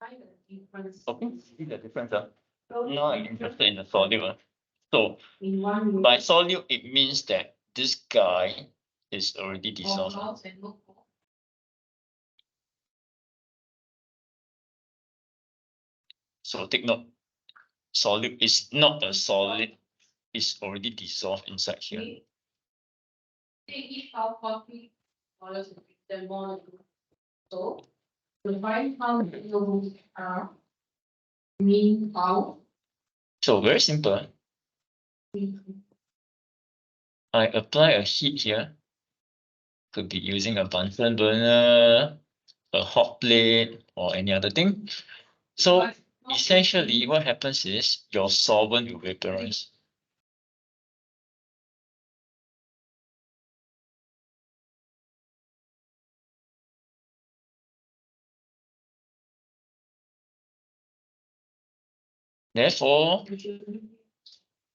Speaker 2: Find the difference.
Speaker 3: Okay, see the difference. Now I'm interested in the solute. So
Speaker 2: In one unit
Speaker 3: by solute, it means that this guy is already
Speaker 2: of
Speaker 3: dissolved.
Speaker 2: files and notebook.
Speaker 3: So take note, solute is not a solid, it's already dissolved inside here.
Speaker 2: Okay. Take each file cost $3 more. So, to find how many notebooks are mean file.
Speaker 3: So very simple. I apply a heat here. Could be using a Bunsen burner, a hot plate, or any other thing. So essentially, what happens is your solvent will vaporize. Therefore,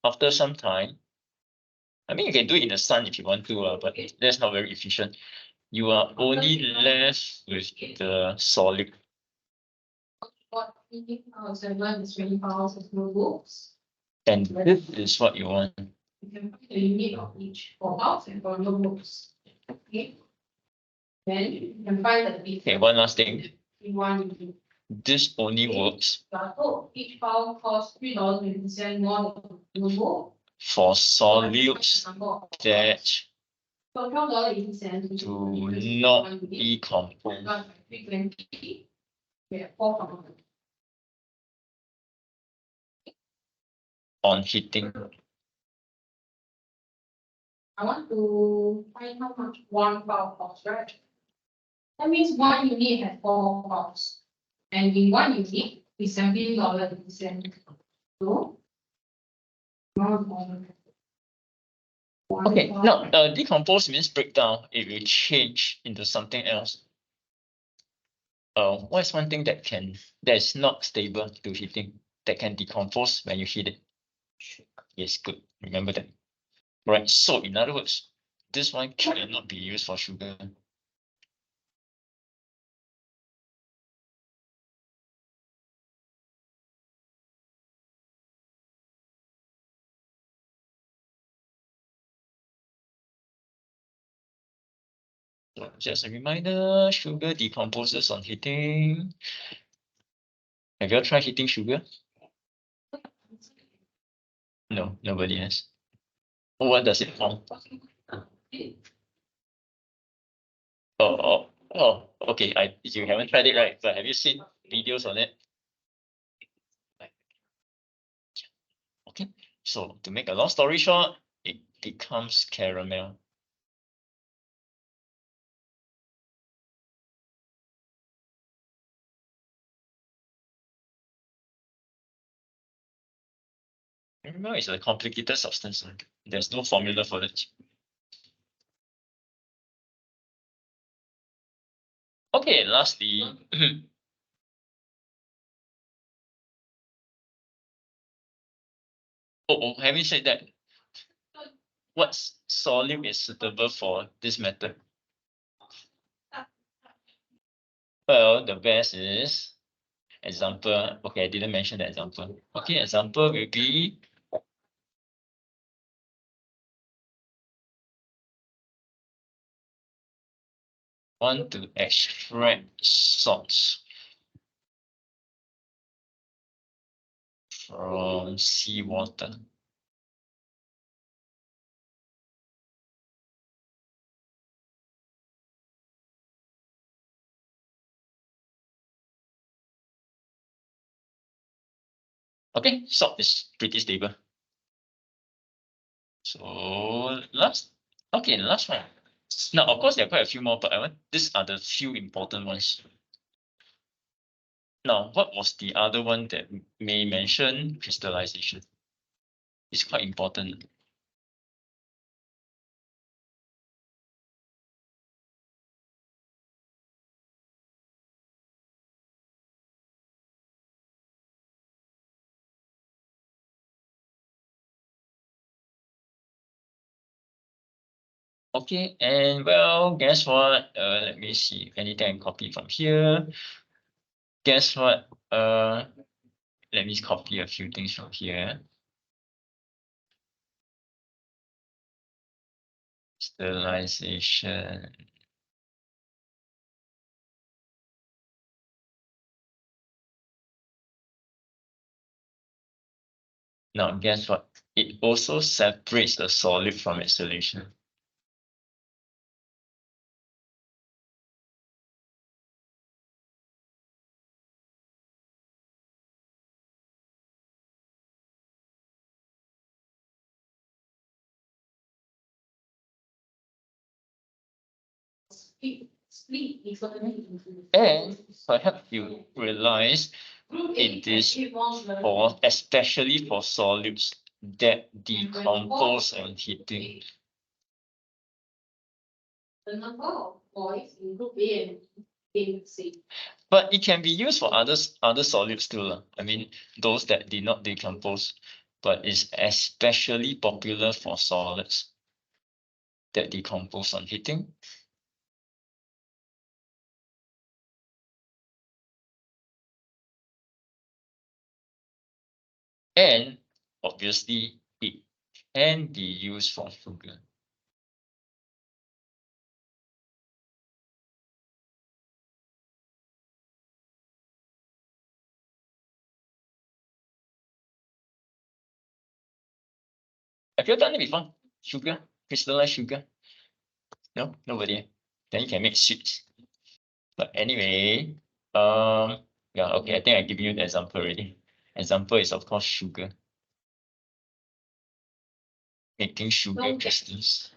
Speaker 3: after some time, I mean, you can do it in the sun if you want to, but that's not very efficient. You are only left with the solid.
Speaker 2: What 3,000 is 20 files of notebooks.
Speaker 3: And this is what you want.
Speaker 2: You can find the unit of each for house and for notebooks. Okay. Then you can find the
Speaker 3: Okay,
Speaker 2: difference
Speaker 3: one last thing.
Speaker 2: in one unit.
Speaker 3: This only works
Speaker 2: Each file costs $3.20 more than notebook.
Speaker 3: for solids that
Speaker 2: So $12.80.
Speaker 3: do not decompose
Speaker 2: 320. We have 4 components.
Speaker 3: on heating.
Speaker 2: I want to find how much one file costs, right? That means one unit has 4 files. And in one unit is $17.80. So.
Speaker 3: Okay, now decompose means breakdown. It will change into something else. What is one thing that is not stable to heating that can decompose when you heat it? Yes, good. Remember that. Right. So in other words, this one cannot be used for sugar. So just a reminder, sugar decomposes on heating. Have you all tried heating sugar? No, nobody has. What does it form? Okay. You haven't tried it, right? But have you seen videos on it? Okay. So to make a long story short, it becomes caramel. Caramel is a complicated substance. There's no formula for it. Okay, lastly, having said that, what solute is suitable for this method? Well, the best is example. Okay, I didn't mention the example. Okay, example will be want to extract salts from seawater. Okay, salt is pretty stable. So last one. Now, of course, there are quite a few more, but these are the few important ones. Now, what was the other one that May mentioned? Crystallization. It's quite important. Okay, and well, guess what? Let me see if anything I can copy from here. Guess what? Let me copy a few things from here. Sterilization. Now, guess what? It also separates the solid from its solution. And perhaps you realize it is for especially for solids that decompose on heating.
Speaker 2: The number of points in group A and B and C.
Speaker 3: But it can be used for other solids too. I mean, those that did not decompose, but it's especially popular for solids that decompose on heating. And obviously it can be used for sugar. Have you done it before? Sugar, crystallized sugar? No, nobody. Then you can make sweets. But anyway, yeah, okay, I think I give you an example already. Example is of course sugar. Making sugar crystals.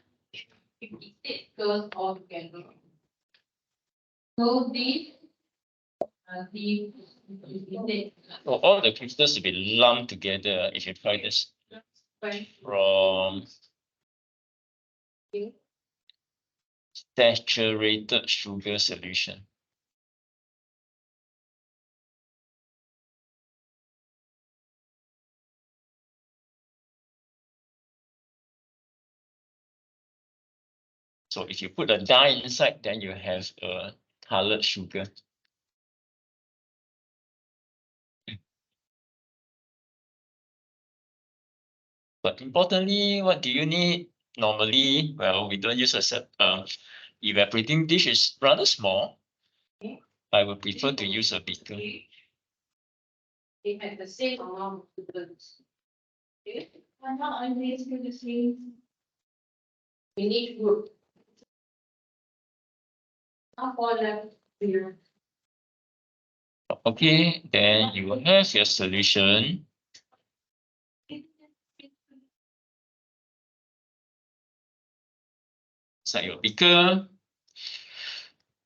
Speaker 2: It goes all together. So these
Speaker 3: So all the crystals will be lumped together if you try this from saturated sugar solution. So if you put a dye inside, then you have a colored sugar. But importantly, what do you need? Normally, well, we don't use a evaporating dish is rather small. I would prefer to use a beaker.
Speaker 2: They have the same amount of sugars. Okay,
Speaker 1: I'm not always do the same.
Speaker 2: in each group. Not for left here.
Speaker 3: Okay, then you will have your solution. Inside your beaker.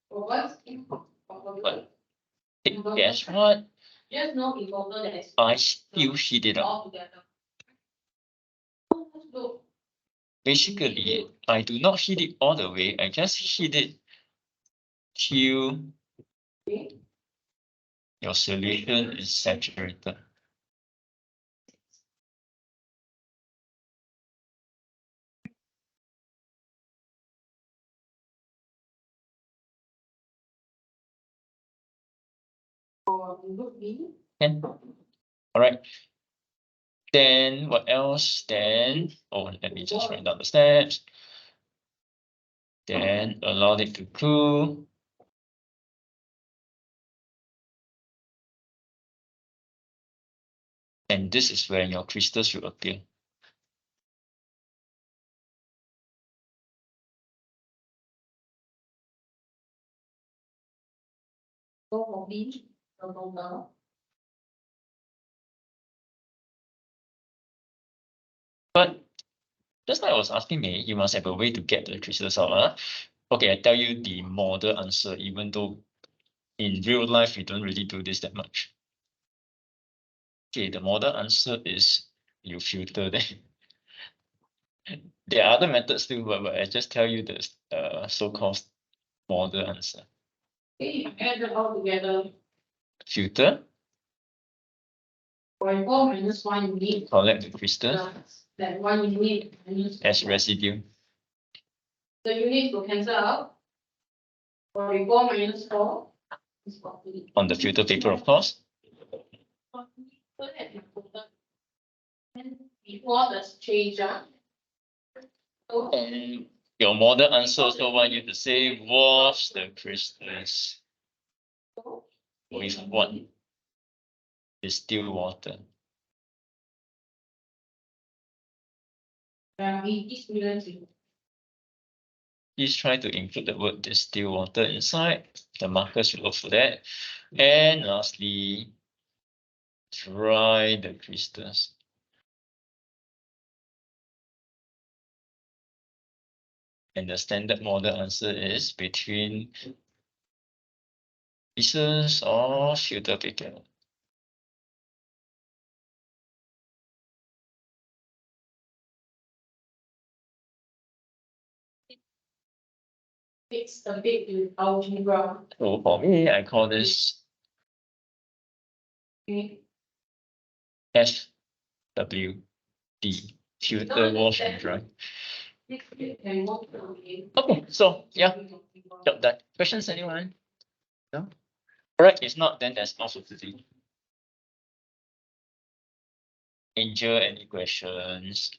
Speaker 2: For what's
Speaker 3: But guess what?
Speaker 2: just know in total that is
Speaker 3: I still heat it up.
Speaker 2: all together. Look,
Speaker 3: Basically, I do not heat it all the way. I just heat it till your solution is saturated.
Speaker 2: for group B,
Speaker 3: Can? All right. Then what else? Then, oh, let me just write down the steps. Then allow it to cool. And this is when your crystals will appear.
Speaker 2: go for B, the total.
Speaker 3: But just like I was asking me, you must have a way to get the crystals out. Huh? Okay, I tell you the model answer, even though in real life, we don't really do this that much. Okay, the model answer is you filter them. There are other methods too, but I just tell you the so-called model answer.
Speaker 2: Okay, add them all together.
Speaker 3: Filter,
Speaker 2: For 4 minus 1 unit.
Speaker 3: collect the crystals
Speaker 2: Plus that 1 unit minus
Speaker 3: as residue.
Speaker 2: the units will cancel out. 44 minus 4 is 40.
Speaker 3: On the filter paper, of course.
Speaker 2: So that you put the- and before the change, so
Speaker 3: And your model answer also want you to say wash the crystals with what? Distilled water.
Speaker 2: this minutes.
Speaker 3: Please try to include the word distilled water inside. The markers will look for that. And lastly, dry the crystals. And the standard model answer is between pieces of filter paper.
Speaker 2: Fix the big with algebra.
Speaker 3: So for me, I call this
Speaker 2: Okay.
Speaker 3: FWD, filter wash and dry.
Speaker 2: And what okay.
Speaker 3: Okay, so yeah, job done. Questions, anyone? No? All right, if not, then that's all for today. Angel, any questions?